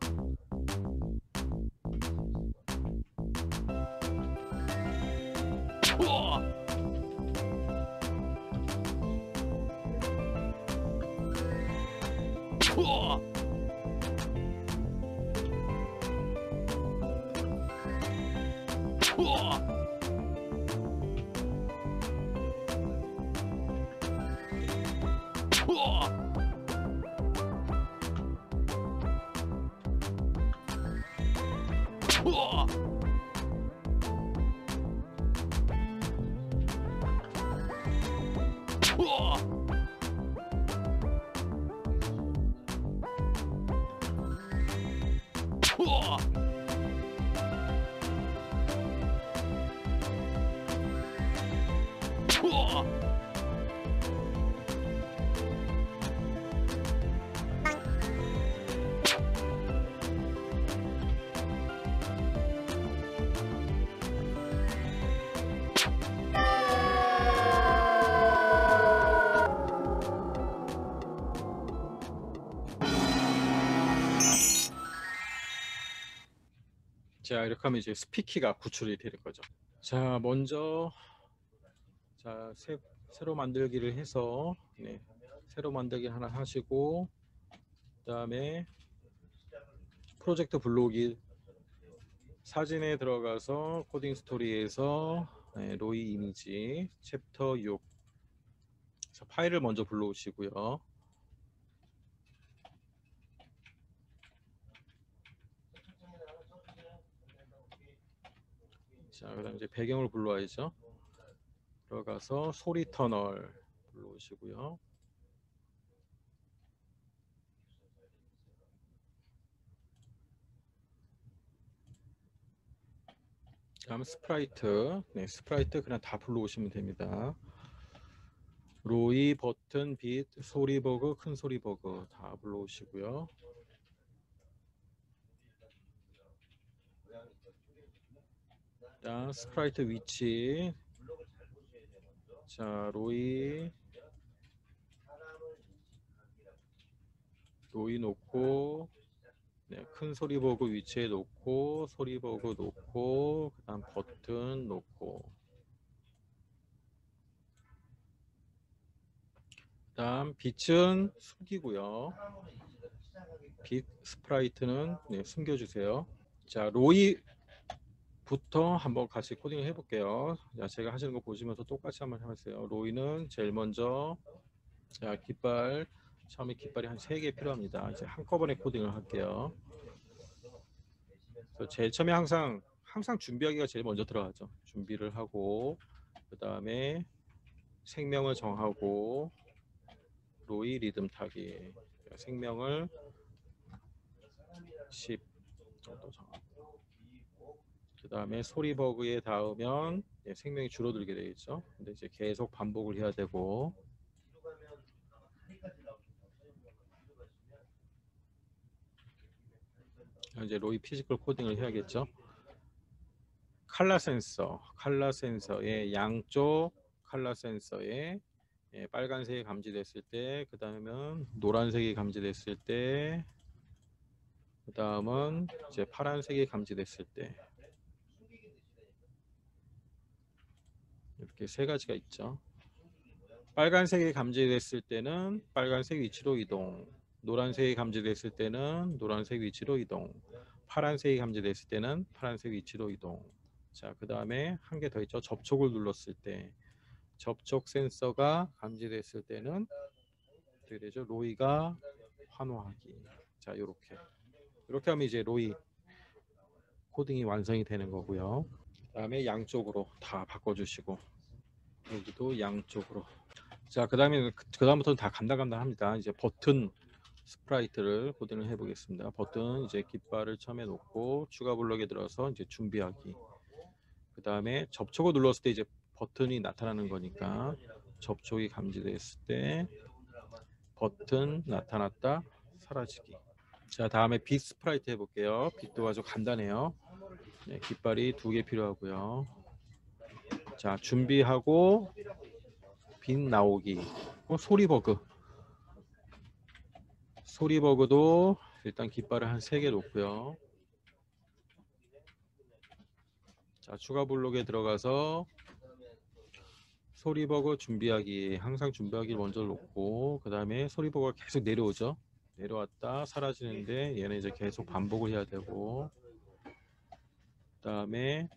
자, 이렇게 하면 이제 스피키가 구출이 되는 거죠. 자, 먼저 새로 만들기를 해서 새로 만들기 하나 하시고, 그 다음에 프로젝트 블록이 사진에 들어가서 코딩 스토리에서 로이 이미지 챕터 6 파일을 먼저 불러오시고요. 자, 그다음 이제 배경을 불러와야죠. 들어가서 소리 터널 불러오시고요. 다음 스프라이트. 네, 스프라이트 그냥 다 불러오시면 됩니다. 로이, 버튼, 빛, 소리버그, 큰 소리버그 다 불러오시고요. 스프라이트 위치. 자, 로이 놓고, 네, 큰 소리버그 위치에 놓고, 소리버그 놓고, 그 다음 버튼 놓고, 그 다음 빛은 숨기고요. 빛 스프라이트는 네, 숨겨주세요. 자, 로이부터 한번 같이 코딩을 해볼게요. 자, 제가 하시는 거 보시면서 똑같이 한번 해보세요. 로이는 제일 먼저, 자, 깃발, 처음에 깃발이 한 3개 필요합니다. 이제 한꺼번에 코딩을 할게요. 제일 처음에 항상 준비하기가 제일 먼저 들어가죠. 준비를 하고, 그 다음에 생명을 정하고, 로이 리듬 타기. 생명을 10 정도 정하고, 그 다음에 소리버그에 닿으면 생명이 줄어들게 되겠죠. 근데 이제 계속 반복을 해야 되고, 이제 로이 피지컬 코딩을 해야겠죠. 칼라 센서의 양쪽 칼라 센서에 빨간색이 감지됐을 때, 그 다음은 노란색이 감지됐을 때, 그 다음은 이제 파란색이 감지됐을 때, 이렇게 3가지가 있죠. 빨간색이 감지됐을 때는 빨간색 위치로 이동, 노란색이 감지됐을 때는 노란색 위치로 이동, 파란색이 감지됐을 때는 파란색 위치로 이동. 자, 그 다음에 한 개 더 있죠. 접촉을 눌렀을 때, 접촉 센서가 감지됐을 때는 어떻게 되죠? 로이가 환호하기. 자, 이렇게 하면 이제 로이 코딩이 완성이 되는 거고요. 그 다음에 양쪽으로 다 바꿔주시고, 여기도 양쪽으로. 자, 그 다음부터는 다 간단합니다. 이제 버튼 스프라이트를 코딩을 해보겠습니다. 버튼 이제 깃발을 처음에 놓고 추가 블럭에 들어서 이제 준비하기. 그 다음에 접촉을 눌렀을 때 이제 버튼이 나타나는 거니까 접촉이 감지됐을 때 버튼 나타났다 사라지기. 자, 다음에 빛 스프라이트 해볼게요. 빛도 아주 간단해요. 네, 깃발이 2개 필요하고요. 자, 준비하고 빛 나오기. 소리버그도 일단 깃발을 한 3개 놓고요. 자, 추가 블록에 들어가서 소리버그 준비하기, 항상 준비하기를 먼저 놓고, 그 다음에 소리버그가 계속 내려오죠. 내려왔다 사라지는데 얘는 이제 계속 반복을 해야 되고, 그 다음에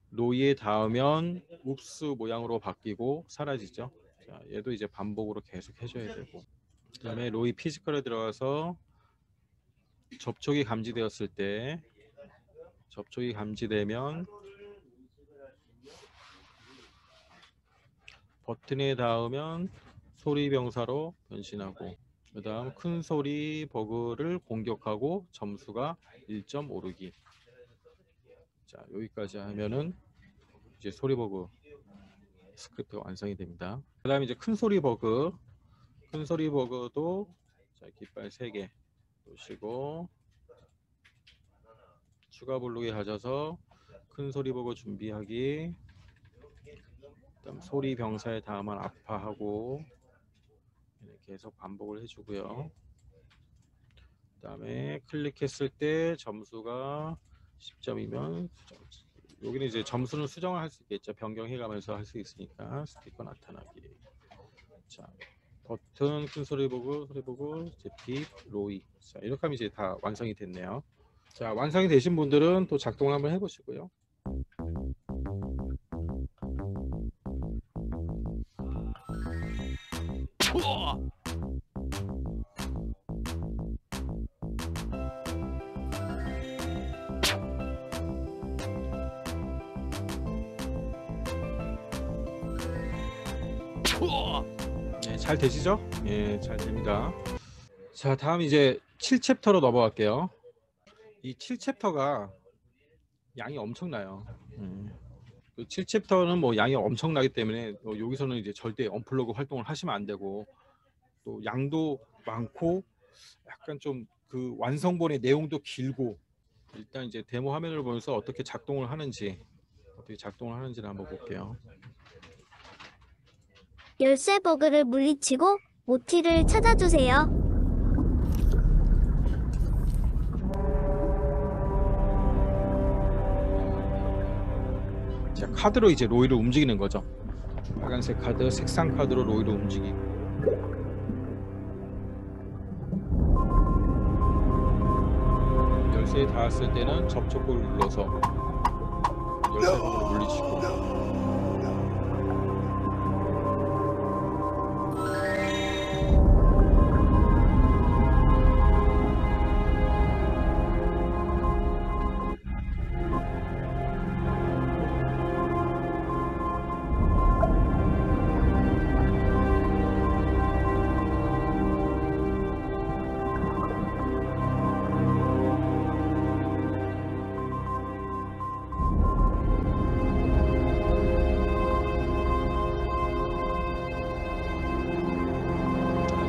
로이에 닿으면 웁스 모양으로 바뀌고 사라지죠. 자, 얘도 이제 반복으로 계속 해줘야 되고, 그 다음에 로이 피지컬에 들어가서 접촉이 감지되었을 때, 접촉이 감지되면 버튼에 닿으면 소리 병사로 변신하고, 그 다음 큰 소리 버그를 공격하고 점수가 1점 오르기. 자, 여기까지 하면은 이제 소리 버그 스크립트가 완성이 됩니다. 그 다음에 이제 큰 소리 버그도 자, 깃발 3개 놓으시고 추가 블록에 가져서 큰 소리 버그 준비하기, 그다음 소리 병사에 닿으면 아파하고 계속 반복을 해주고요. 그 다음에 클릭했을 때 점수가 10점이면 여기는 이제 점수는 수정을 할 수 있겠죠. 변경해가면서 할 수 있으니까 스티커 나타나기. 자, 버튼 큰 소리 보고 이제 빛 로이. 자, 이렇게 하면 이제 다 완성이 됐네요. 자, 완성이 되신 분들은 또 작동을 한번 해보시고요. 네, 잘 되시죠? 예, 잘 됩니다. 자, 다음 이제 7챕터로 넘어갈게요. 이 7챕터가 양이 엄청나요. 그 7챕터는 뭐 양이 엄청나기 때문에 여기서는 이제 절대 언플러그 활동을 하시면 안 되고, 또 양도 많고 약간 좀 그 완성본의 내용도 길고, 일단 이제 데모 화면을 보면서 어떻게 작동을 하는지를 한번 볼게요. 열쇠 버그를 물리치고 모티를 찾아주세요. 자, 카드로 이제 로이를 움직이는 거죠. 빨간색 카드, 색상 카드로 로이를 움직이고, 열쇠에 닿았을 때는 접촉을 눌러서 열쇠 버그를 물리치고,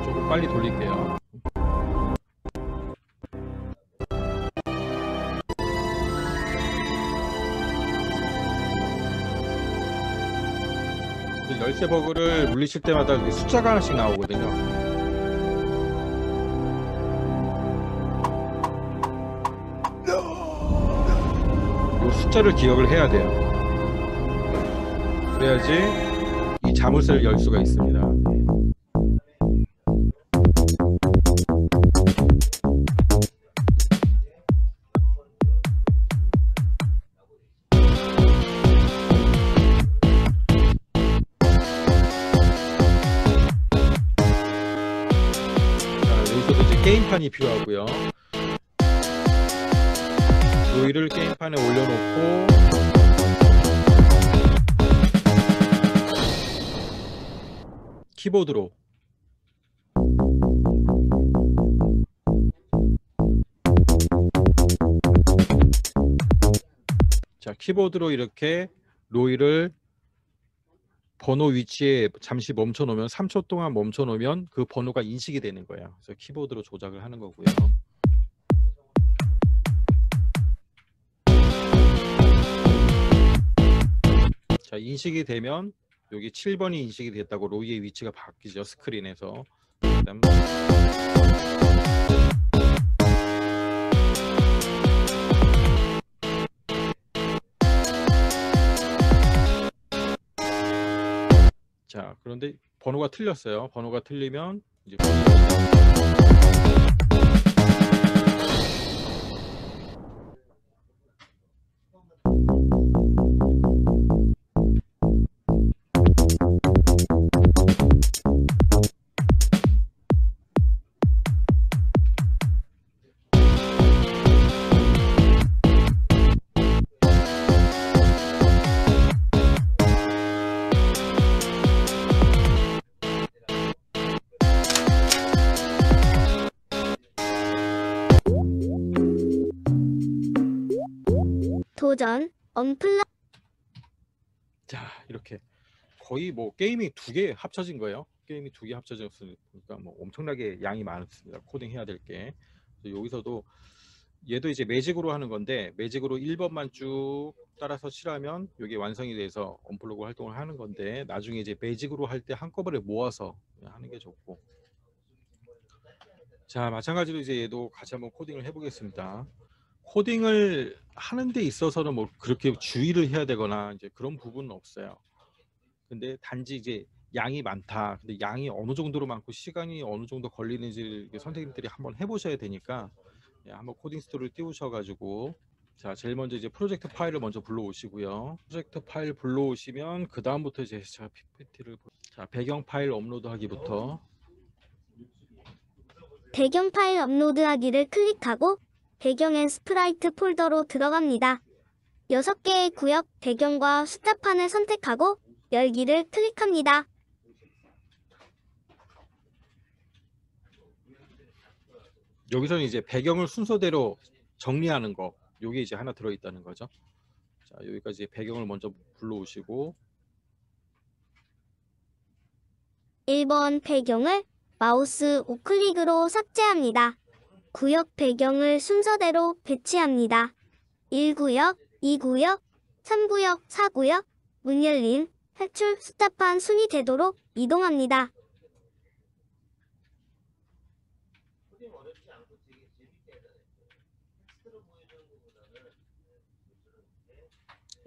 조금 빨리 돌릴게요. 열쇠 버그를 물리칠 때마다 숫자가 하나씩 나오거든요. 이 숫자를 기억을 해야 돼요. 그래야지 이 자물쇠를 열 수가 있습니다. 게임판이 필요하고요. 로이를 게임판에 올려놓고 키보드로 키보드로 이렇게 로이를 번호 위치에 잠시 멈춰 놓으면 3초 동안 멈춰 놓으면 그 번호가 인식이 되는 거예요. 그래서 키보드로 조작을 하는 거고요. 자, 인식이 되면 여기 7번이 인식이 됐다고 로이의 위치가 바뀌죠. 스크린에서. 그다음 자, 그런데 번호가 틀렸어요. 번호가 틀리면 이제 도전 언플러. 자, 이렇게 거의 뭐 게임이 2개 합쳐진 거예요. 게임이 2개 합쳐졌으니까 뭐 엄청나게 양이 많습니다. 코딩해야 될 게. 여기서도 얘도 이제 매직으로 하는 건데, 매직으로 1번만 쭉 따라서 칠하면 이게 완성이 돼서 언플러그 활동을 하는 건데, 나중에 이제 매직으로 할 때 한꺼번에 모아서 하는 게 좋고. 자, 마찬가지로 이제 얘도 같이 한번 코딩을 해보겠습니다. 코딩을 하는 데 있어서는 뭐 그렇게 주의를 해야 되거나 이제 그런 부분은 없어요. 근데 단지 이제 양이 많다. 근데 양이 어느 정도로 많고 시간이 어느 정도 걸리는지 선생님들이 한번 해보셔야 되니까, 한번 코딩 스토리를 띄우셔가지고, 자, 제일 먼저 이제 프로젝트 파일을 먼저 불러오시고요. 프로젝트 파일 불러오시면 그 다음부터 이제 자, PPT를 자, 배경 파일 업로드하기부터. 배경 파일 업로드하기를 클릭하고 배경엔 스프라이트 폴더로 들어갑니다. 6개의 구역 배경과 숫자판을 선택하고 열기를 클릭합니다. 여기서는 이제 배경을 순서대로 정리하는 거, 요게 이제 하나 들어있다는 거죠. 자, 여기까지 배경을 먼저 불러오시고 1번 배경을 마우스 우클릭으로 삭제합니다. 구역 배경을 순서대로 배치합니다. 1구역, 2구역, 3구역, 4구역, 문 열림, 탈출, 숫자판 순이 되도록 이동합니다.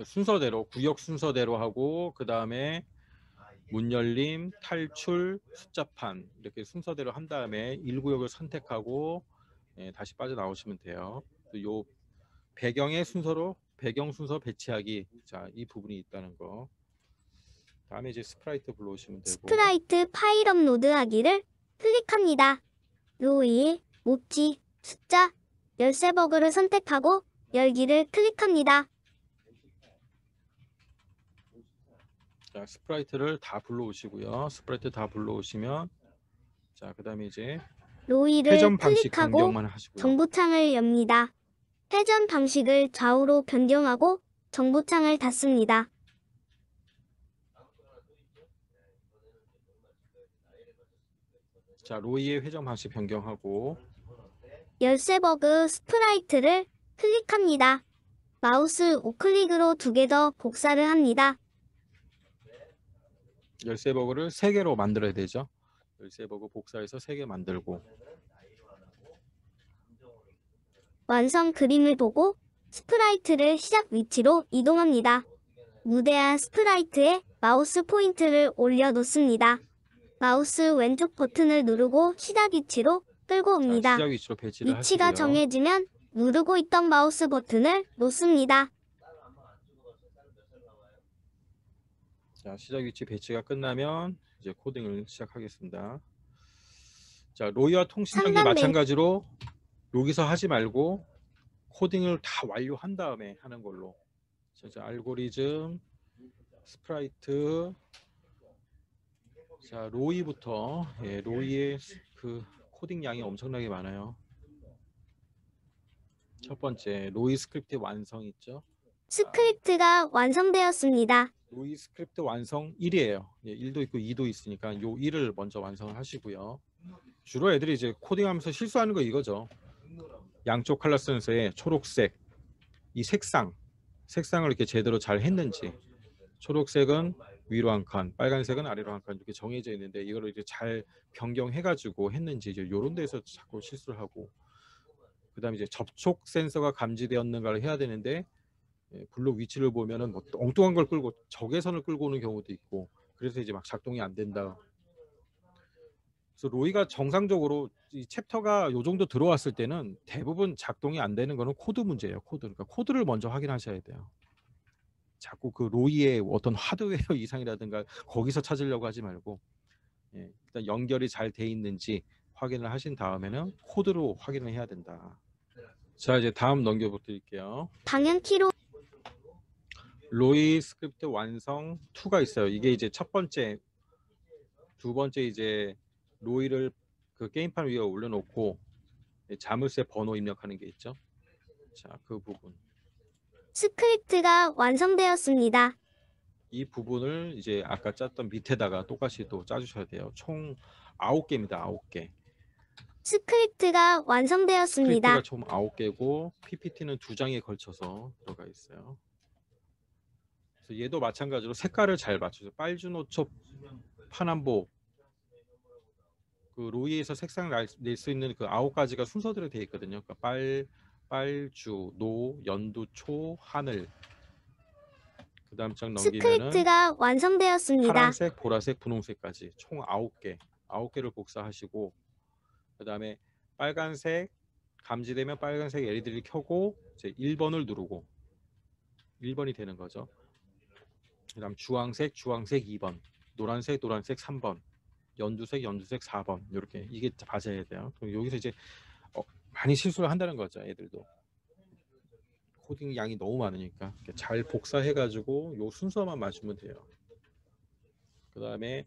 순서대로 구역 순서대로 하고 그 다음에 문 열림, 탈출, 숫자판 이렇게 순서대로 한 다음에 1구역을 선택하고 다시 빠져나오시면 돼요. 요 배경의 순서로 배경 순서 배치하기, 자, 이 부분이 있다는 거. 다음에 이제 스프라이트 불러오시면 되고 스프라이트 파일 업로드하기를 클릭합니다. 로이, 몹지, 숫자, 열쇠 버그를 선택하고 열기를 클릭합니다. 자, 스프라이트를 다 불러오시고요. 스프라이트 다 불러오시면 자, 그 다음에 이제 로이를 회전 방식 클릭하고 변경만 하시고요. 정보창을 엽니다. 회전 방식을 좌우로 변경하고 정보창을 닫습니다. 자, 로이의 회전 방식 변경하고 열쇠 버그 스프라이트를 클릭합니다. 마우스 우클릭으로 2개 더 복사를 합니다. 열쇠 버그를 3개로 만들어야 되죠. 열쇠 버그 복사해서 3개 만들고 완성 그림을 보고 스프라이트를 시작 위치로 이동합니다. 무대한 스프라이트에 마우스 포인트를 올려놓습니다. 마우스 왼쪽 버튼을 누르고 시작 위치로 끌고 자, 옵니다. 시작 위치로 배치를 위치가 하시고요. 정해지면 누르고 있던 마우스 버튼을 놓습니다. 자, 시작 위치 배치가 끝나면 이제 코딩을 시작하겠습니다. 자, 로이와 통신장비 상단 메뉴. 마찬가지로 여기서 하지 말고 코딩을 다 완료한 다음에 하는 걸로. 자, 이제 알고리즘, 스프라이트, 자, 로이부터, 로이의 그 코딩 양이 엄청나게 많아요. 첫 번째, 로이 스크립트 완성 있죠? 스크립트가 완성되었습니다. 로이 스크립트 완성 1이에요. 1도 있고 2도 있으니까 요 1을 먼저 완성을 하시고요. 주로 애들이 이제 코딩하면서 실수하는 거 이거죠. 양쪽 컬러 센서에 초록색, 이 색상을 이렇게 제대로 잘 했는지, 초록색은 위로 한 칸, 빨간색은 아래로 한 칸 이렇게 정해져 있는데 이거를 이제 잘 변경해가지고 했는지 이제 요런 데서 자꾸 실수를 하고, 그다음에 이제 접촉 센서가 감지되었는가를 해야 되는데 블록 위치를 보면은 뭐 엉뚱한 걸 끌고 적외선을 끌고 오는 경우도 있고, 그래서 이제 막 작동이 안 된다. 그래서 로이가 정상적으로 이 챕터가 요 정도 들어왔을 때는 대부분 작동이 안 되는 거는 코드 문제예요. 코드. 그러니까 코드를 먼저 확인하셔야 돼요. 자꾸 그 로이의 어떤 하드웨어 이상이라든가 거기서 찾으려고 하지 말고 일단 연결이 잘 돼 있는지 확인을 하신 다음에는 코드로 확인을 해야 된다. 자, 이제 다음 넘겨드릴게요. 방향키로 로이 스크립트 완성 2가 있어요. 이게 이제 첫 번째, 두 번째 이제 로이를 그 게임판 위에 올려놓고 자물쇠 번호 입력하는 게 있죠. 자, 그 부분. 스크립트가 완성되었습니다. 이 부분을 이제 아까 짰던 밑에다가 똑같이 또 짜주셔야 돼요. 총 9개입니다. 9개. 스크립트가 완성되었습니다. 스크립트가 총 9개고 PPT는 2장에 걸쳐서 들어가 있어요. 그래서 얘도 마찬가지로 색깔을 잘 맞추죠. 빨주노초 파남보, 그 로이에서 색상을 낼 수 있는 그 9가지가 순서대로 되어 있거든요. 그러니까 빨주, 노, 연두, 초, 하늘. 그 다음 장 넘기면은 스크립트가 완성되었습니다. 파란색, 보라색, 분홍색까지 총 9개. 9개를 복사하시고, 그 다음에 빨간색 감지되면 빨간색 LED를 켜고 이제 1번을 누르고 1번이 되는 거죠. 그 다음 주황색 2번, 노란색 3번, 연두색 4번, 이렇게 이게 맞아야 돼요. 그럼 여기서 이제 많이 실수를 한다는 거죠. 애들도 코딩 양이 너무 많으니까 잘 복사해가지고 요 순서만 맞추면 돼요. 그 다음에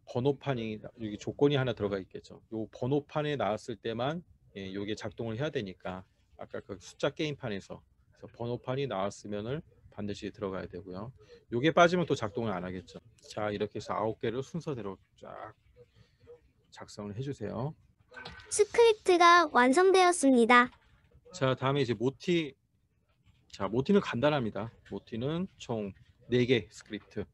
번호판이 여기 조건이 하나 들어가 있겠죠. 요 번호판에 나왔을 때만 예, 요게 작동을 해야 되니까 아까 그 숫자 게임판에서 그래서 번호판이 나왔으면은 반드시 들어가야 되고요. 요게 빠지면 또 작동을 안 하겠죠. 자, 이렇게 해서 9개를 순서대로 쫙 작성을 해주세요. 스크립트가 완성되었습니다. 자, 다음에 이제 모티. 자, 모티는 간단합니다. 모티는 총 4개 스크립트.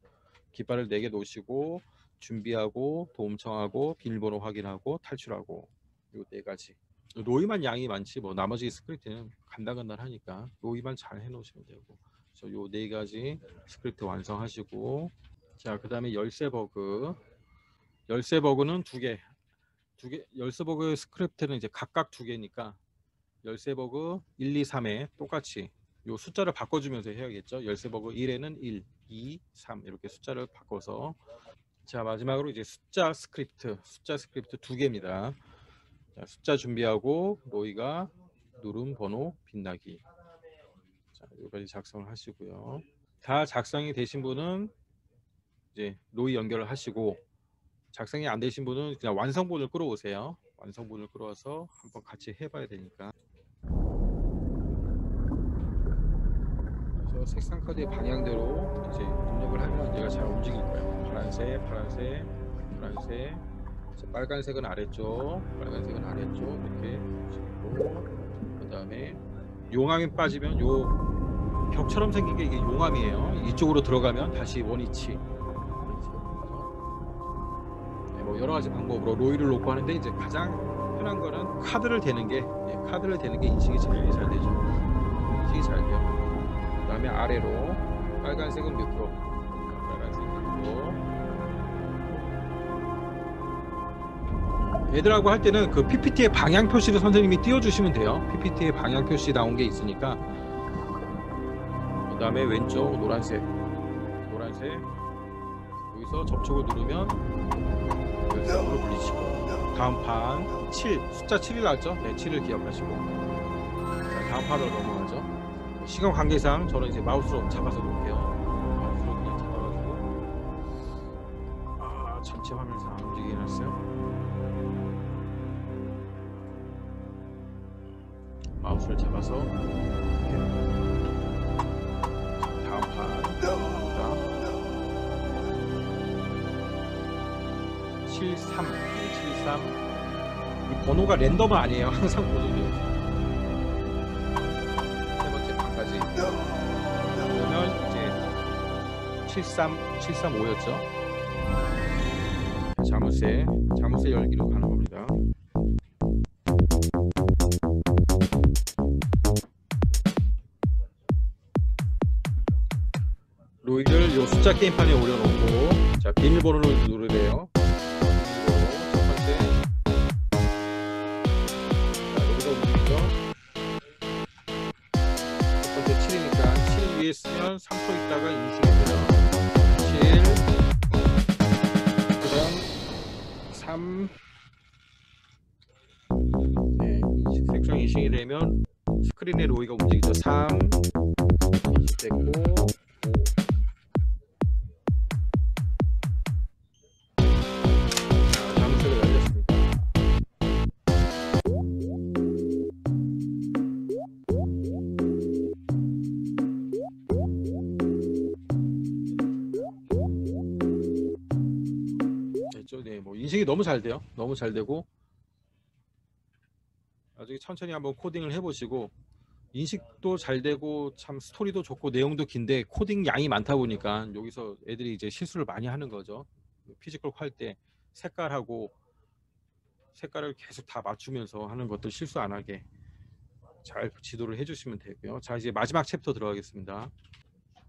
깃발을 4개 놓으시고 준비하고 도움 청하고 비밀번호 확인하고 탈출하고 요 4가지. 로이만 양이 많지 뭐 나머지 스크립트는 간단하니까 로이만 잘 해놓으시면 되고. 그래서 요 4가지 스크립트 완성하시고, 자, 그다음에 열쇠 버그. 열쇠 버그는 2개. 열쇠 버그 스크립트는 이제 각각 2개니까 열쇠 버그 1, 2, 3에 똑같이 요 숫자를 바꿔주면서 해야겠죠. 열쇠 버그 1에는 1, 2, 3 이렇게 숫자를 바꿔서. 자, 마지막으로 이제 숫자 스크립트 2개입니다. 자, 숫자 준비하고 로이가 누름 번호 빛나기. 자, 여기까지 작성을 하시고요. 다 작성이 되신 분은 이제 로이 연결을 하시고, 작성이 안 되신 분은 그냥 완성본을 끌어오세요. 완성본을 끌어와서 한번 같이 해봐야 되니까. 그래서 색상 카드의 방향대로 이제 입력을 하면 얘가 잘 움직일 거예요. 파란색, 파란색, 파란색. 자, 빨간색은 아래쪽, 빨간색은 아래쪽 이렇게 보시고, 그 다음에 용암이 빠지면 요 벽처럼 생긴 게 이게 용암이에요. 이쪽으로 들어가면 다시 원위치. 네, 뭐 여러 가지 방법으로 로이를 놓고 하는데 이제 가장 편한 거는 카드를 대는 게, 카드를 대는 게 인식이 제일 잘 되죠. 인식이 잘 돼요. 그 다음에 아래로 빨간색은 몇 프로, 빨간색 몇 프로. 애들하고 할 때는 그 PPT의 방향 표시를 선생님이 띄워주시면 돼요. PPT의 방향 표시 나온 게 있으니까. 그 다음에 왼쪽 노란색, 여기서 접촉을 누르면 열쇠으로 불리시고, 다음 판 7, 숫자 7이 나왔죠? 네, 7을 기억하시고. 자, 다음 판으로 넘어가죠. 시간 관계상 저는 이제 마우스로 잡아서 놓을게요. 마우스로 그냥 잡아가지고. 전체 화면에서 안 움직이게 해놨어요. 마우스를 잡아서 이렇게. 다음 판 73. 이 번호가 랜덤은 아니에요. 항상 번호돼요. 세 번째 판까지. 그러면 이제 735였죠. 자물쇠 열기로 가는 겁니다. 로이를 요 숫자 게임판에 올려놓고, 자, 비밀번호를 누르래요. 첫 번째. 자, 여기서 움직이죠. 첫 번째 7이니까 7 위에 쓰면 3초 있다가 인식이 돼요. 7. 그 다음 3. 네, 색상 인식이 되면 스크린에 로이가 움직이죠. 3 됐고, 5. 네, 뭐 인식이 너무 잘 돼요. 너무 잘 되고, 나중에 천천히 한번 코딩을 해보시고, 인식도 잘 되고 참 스토리도 좋고 내용도 긴데 코딩 양이 많다 보니까 여기서 애들이 이제 실수를 많이 하는 거죠. 피지컬 할 때 색깔을 계속 다 맞추면서 하는 것도 실수 안 하게 잘 지도를 해주시면 되고요. 자, 이제 마지막 챕터 들어가겠습니다.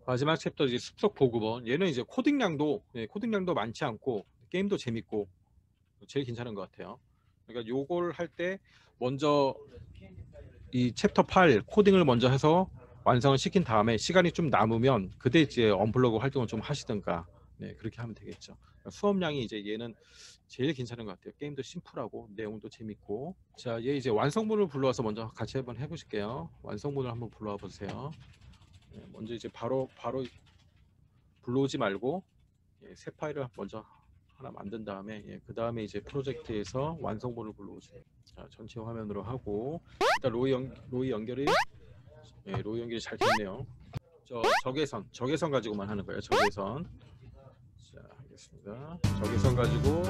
마지막 챕터 이제 숲속 보급원. 얘는 이제 코딩량도 많지 않고 게임도 재밌고 제일 괜찮은 것 같아요. 그러니까 요걸 할 때 먼저 이 챕터 8 코딩을 먼저 해서 완성을 시킨 다음에 시간이 좀 남으면 그때 이제 언플러그 활동을 좀 하시든가, 네, 그렇게 하면 되겠죠. 수업량이 이제 얘는 제일 괜찮은 것 같아요. 게임도 심플하고 내용도 재밌고. 자, 얘 이제 완성본을 불러와서 먼저 같이 한번 해보실게요. 완성본을 한번 불러와 보세요. 네, 먼저 이제 바로 불러오지 말고 새 파일을 먼저 하나 만든 다음에 그 다음에 이제 프로젝트에서 완성본을 불러오세요. 자, 전체 화면으로 하고 일단 로이 연결이 로이 연결이 잘 됐네요. 적외선 가지고만 하는 거예요. 적외선. 자, 하겠습니다. 적외선 가지고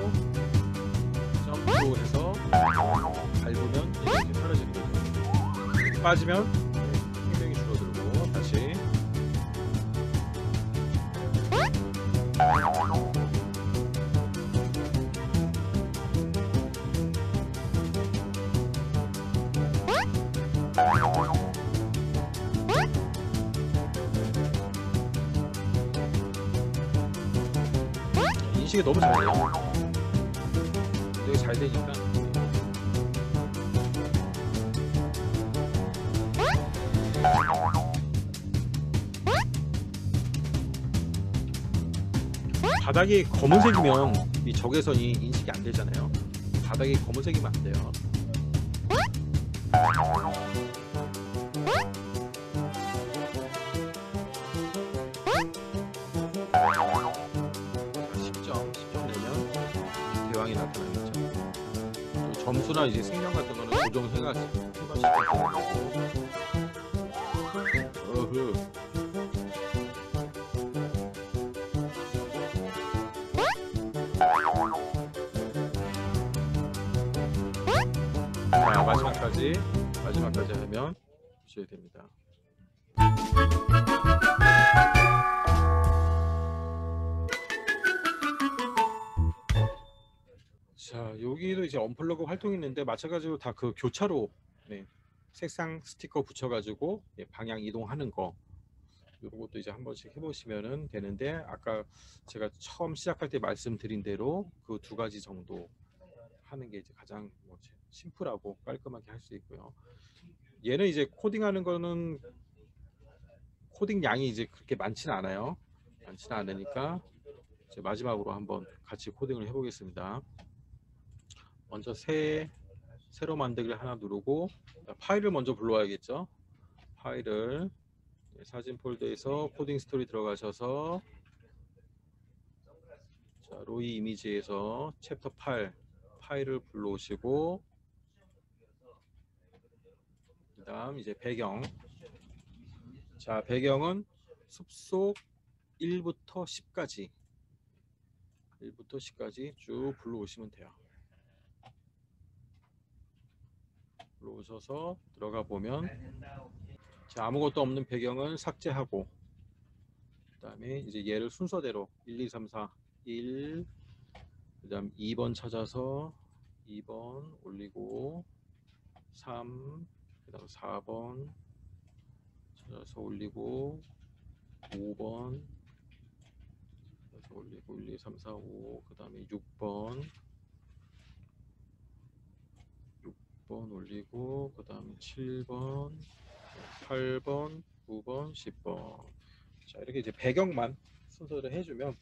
점프해서 밟으면 이렇게 사라지는 거죠. 빠지면 생명이 줄어들고 다시. 인식이 너무 잘 돼요. 되게 잘 되니까. 바닥이 검은색이면 이 적외선이 인식이 안 되잖아요. 바닥이 검은색이면 안 돼요. 자, 10점 내면 대왕이 나타나는 거죠. 점수나 이제 생명 같은 거는 조정해가 해가지고 어흐. 자, 마지막까지 하면 보셔야 됩니다. 자, 여기도 이제 언플러그 활동이 있는데 마찬가지로 다 그 교차로 색상 스티커 붙여가지고 방향 이동하는 거, 이런 것도 이제 한 번씩 해보시면 되는데, 아까 제가 처음 시작할 때 말씀드린 대로 그 두 가지 정도 하는 게 이제 가장 심플하고 깔끔하게 할 수 있고요. 얘는 이제 코딩하는 거는 코딩 양이 이제 그렇게 많지는 않아요. 많지는 않으니까 이제 마지막으로 한번 같이 코딩을 해보겠습니다. 먼저 새로 만들기를 하나 누르고 파일을 먼저 불러와야겠죠. 파일을 사진 폴더에서 코딩 스토리 들어가셔서 자, 로이 이미지에서 챕터 8 파일을 불러오시고, 그 다음 이제 배경. 자, 배경은 숲속 1부터 10까지 쭉 불러오시면 돼요. 불러오셔서 들어가 보면 자, 아무것도 없는 배경은 삭제하고, 그 다음에 이제 얘를 순서대로 1, 2, 3, 4, 1, 그 다음 2번 찾아서 2번 올리고, 3, 그 다음 4번 찾아서 올리고, 5번 찾아서 올리고, 1, 2, 3, 4, 5, 그 다음에 6번 올리고, 그 다음에 7번, 8번, 9번, 10번. 자, 이렇게 이제 배경만 순서를 해주면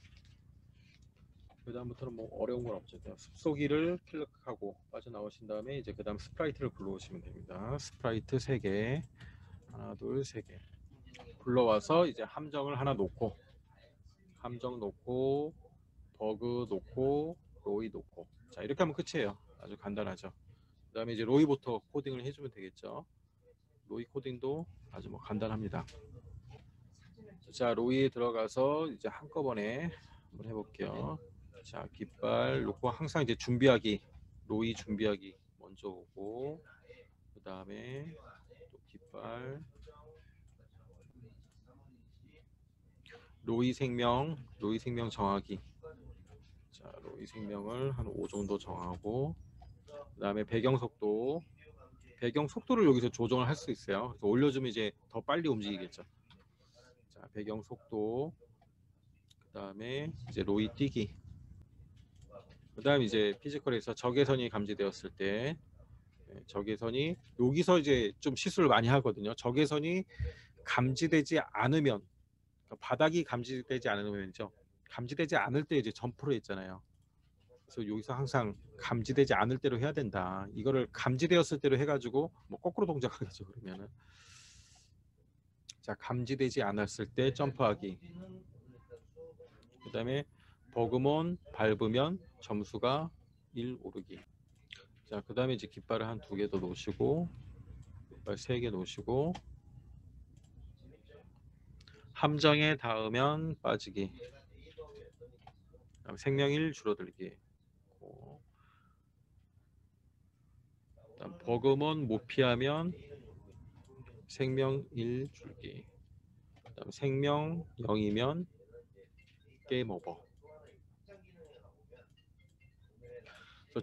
그 다음부터는 뭐 어려운 건 없죠. 그냥 숲속이를 클릭하고 빠져나오신 다음에 이제 그 다음 스프라이트를 불러오시면 됩니다. 스프라이트 3개, 하나, 둘, 3개 불러와서 이제 함정을 하나 놓고, 함정 놓고, 버그 놓고, 로이 놓고. 자, 이렇게 하면 끝이에요. 아주 간단하죠. 그 다음에 이제 로이부터 코딩을 해주면 되겠죠. 로이 코딩도 아주 뭐 간단합니다. 자, 로이에 들어가서 이제 한꺼번에 한번 해볼게요. 자, 깃발 놓고 항상 이제 준비하기, 로이 준비하기 먼저 오고, 그 다음에 또 깃발, 로이 생명 정하기. 자, 로이 생명을 한 5 정도 정하고, 그 다음에 배경 속도를 여기서 조정을 할 수 있어요. 그래서 올려주면 이제 더 빨리 움직이겠죠. 자, 배경 속도, 그 다음에 이제 로이 뛰기, 그 다음 이제 피지컬에서 적외선이 감지되었을 때, 적외선이 여기서 이제 좀 실수를 많이 하거든요. 적외선이 감지되지 않으면, 그러니까 바닥이 감지되지 않으면죠. 감지되지 않을 때 이제 점프를 했잖아요. 그래서 여기서 항상 감지되지 않을 때로 해야 된다. 이거를 감지되었을 때로 해가지고 뭐 거꾸로 동작하겠죠. 그러면은 자, 감지되지 않았을 때 점프하기. 그 다음에 버그몬 밟으면 점수가 1 오르기. 자, 그 다음에 이제 깃발을 한 2개 더 놓으시고, 깃발 3개 놓으시고, 함정에 닿으면 빠지기, 그다음 생명 1 줄어들기, 그다음 버금원 못 피하면 생명 1 줄기, 그다음 생명 0이면 게임 오버.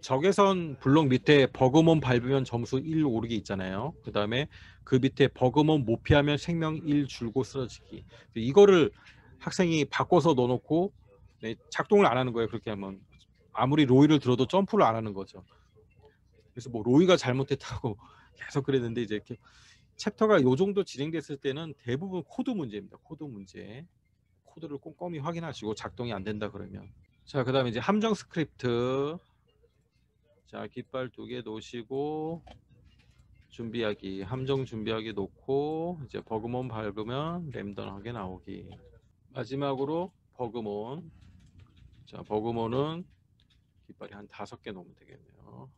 적외선 블록 밑에 버그몬 밟으면 점수 1 오르기 있잖아요. 그 다음에 그 밑에 버그몬 못 피하면 생명 1 줄고 쓰러지기. 이거를 학생이 바꿔서 넣어놓고 작동을 안 하는 거예요. 그렇게 하면 아무리 로이를 들어도 점프를 안 하는 거죠. 그래서 뭐 로이가 잘못했다고 계속 그랬는데 이제 이렇게 챕터가 요 정도 진행됐을 때는 대부분 코드 문제입니다. 코드 문제. 코드를 꼼꼼히 확인하시고 작동이 안 된다 그러면. 자, 그 다음에 이제 함정 스크립트. 자, 깃발 2개 놓으시고 준비하기, 함정 준비하기 놓고 이제 버그몬 밟으면 랜덤하게 나오기. 마지막으로 버그몬. 자, 버그몬은 깃발이 한 5개 놓으면 되겠네요.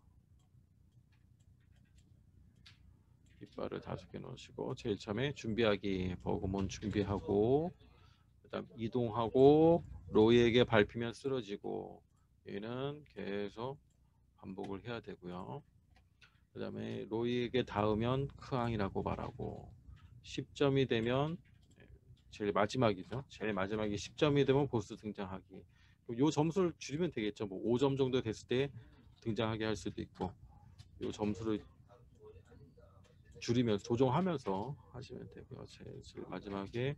깃발을 5개 넣으시고 제일 처음에 준비하기, 버그몬 준비하고, 그다음 이동하고, 로이에게 밟히면 쓰러지고, 얘는 계속 반복을 해야 되고요. 그 다음에 로이에게 닿으면 크앙이라고 말하고, 10점이 되면 제일 마지막이죠. 제일 마지막이 10점이 되면 보스 등장하기. 요 점수를 줄이면 되겠죠. 뭐 5점 정도 됐을 때 등장하게 할 수도 있고, 요 점수를 줄이면서 조정하면서 하시면 되고요. 제일 마지막에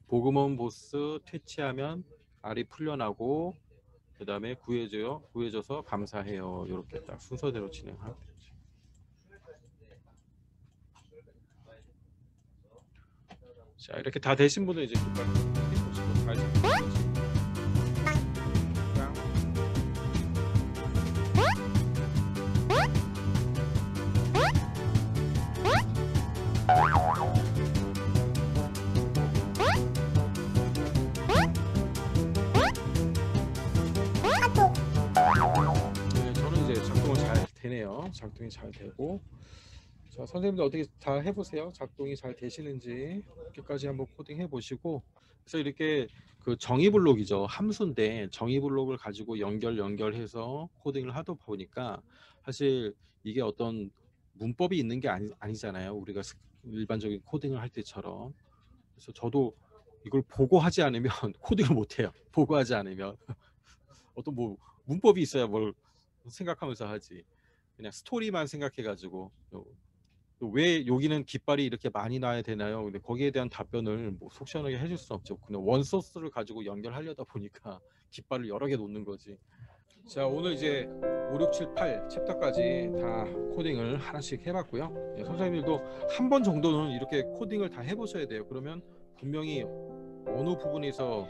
보그몬 보스 퇴치하면 알이 풀려나고, 그 다음에 구해줘요. 구해줘서 감사해요. 이렇게 딱 순서대로 진행하면 되죠. 자, 이렇게 다 되신 분은 이제 깃발 해보시고 잘 되시고. 네, 저는 이제 작동을 잘 되네요. 작동이 잘 되고. 자, 선생님들 어떻게 다 해보세요. 작동이 잘 되시는지 이렇게까지 한번 코딩 해보시고. 그래서 이렇게 그 정의 블록이죠. 함수인데 정의 블록을 가지고 연결해서 코딩을 하다 보니까 사실 이게 어떤 문법이 있는 게 아니잖아요. 우리가 일반적인 코딩을 할 때처럼. 그래서 저도 이걸 보고 하지 않으면 코딩을 못해요. 보고 하지 않으면 어떤 뭐 문법이 있어야 뭘 생각하면서 하지. 그냥 스토리만 생각해가지고 왜 여기는 깃발이 이렇게 많이 나야 되나요? 근데 거기에 대한 답변을 뭐 속 시원하게 해줄 수 없죠. 그냥 원 소스를 가지고 연결하려다 보니까 깃발을 여러 개 놓는 거지. 자, 오늘 이제 5, 6, 7, 8 챕터까지 다 코딩을 하나씩 해봤고요. 선생님들도 한 번 정도는 이렇게 코딩을 다 해보셔야 돼요. 그러면 분명히 어느 부분에서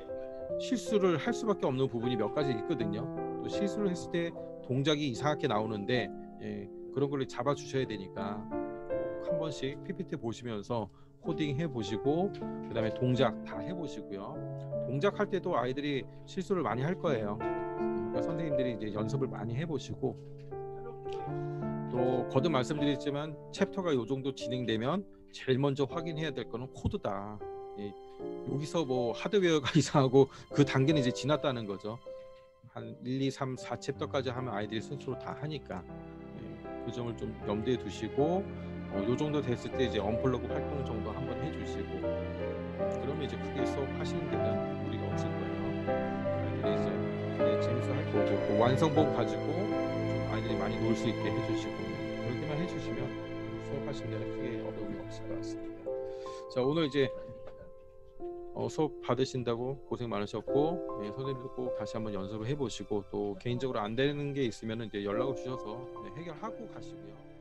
실수를 할 수밖에 없는 부분이 몇 가지 있거든요. 또 실수를 했을 때 동작이 이상하게 나오는데 그런 걸 잡아 주셔야 되니까 한 번씩 PPT 보시면서 코딩 해보시고, 그 다음에 동작 다 해보시고요. 동작할 때도 아이들이 실수를 많이 할 거예요. 그러니까 선생님들이 이제 연습을 많이 해보시고, 또 거듭 말씀드렸지만 챕터가 요 정도 진행되면 제일 먼저 확인해야 될 거는 코드다. 여기서 뭐 하드웨어가 이상하고 그 단계는 이제 지났다는 거죠. 한 1, 2, 3, 4 챕터까지 하면 아이들이 스스로 다 하니까 그 점을 좀 염두에 두시고, 요 정도 됐을 때 이제 언플러그 활동 정도 한번 해주시고, 그러면 이제 크게 수업하시는 데는 무리가 없을 거예요. 아이들이 이제 재밌어 할 거고, 또 완성본 가지고 좀 아이들이 많이 놀 수 있게 해주시고, 그렇게만 해주시면 수업하시는 데는 크게 어려움이 없을 것 같습니다. 자, 오늘 이제 수업 받으신다고 고생 많으셨고, 선생님도 꼭 다시 한번 연습을 해보시고, 또 개인적으로 안 되는 게 있으면 이제 연락을 주셔서 해결하고 가시고요.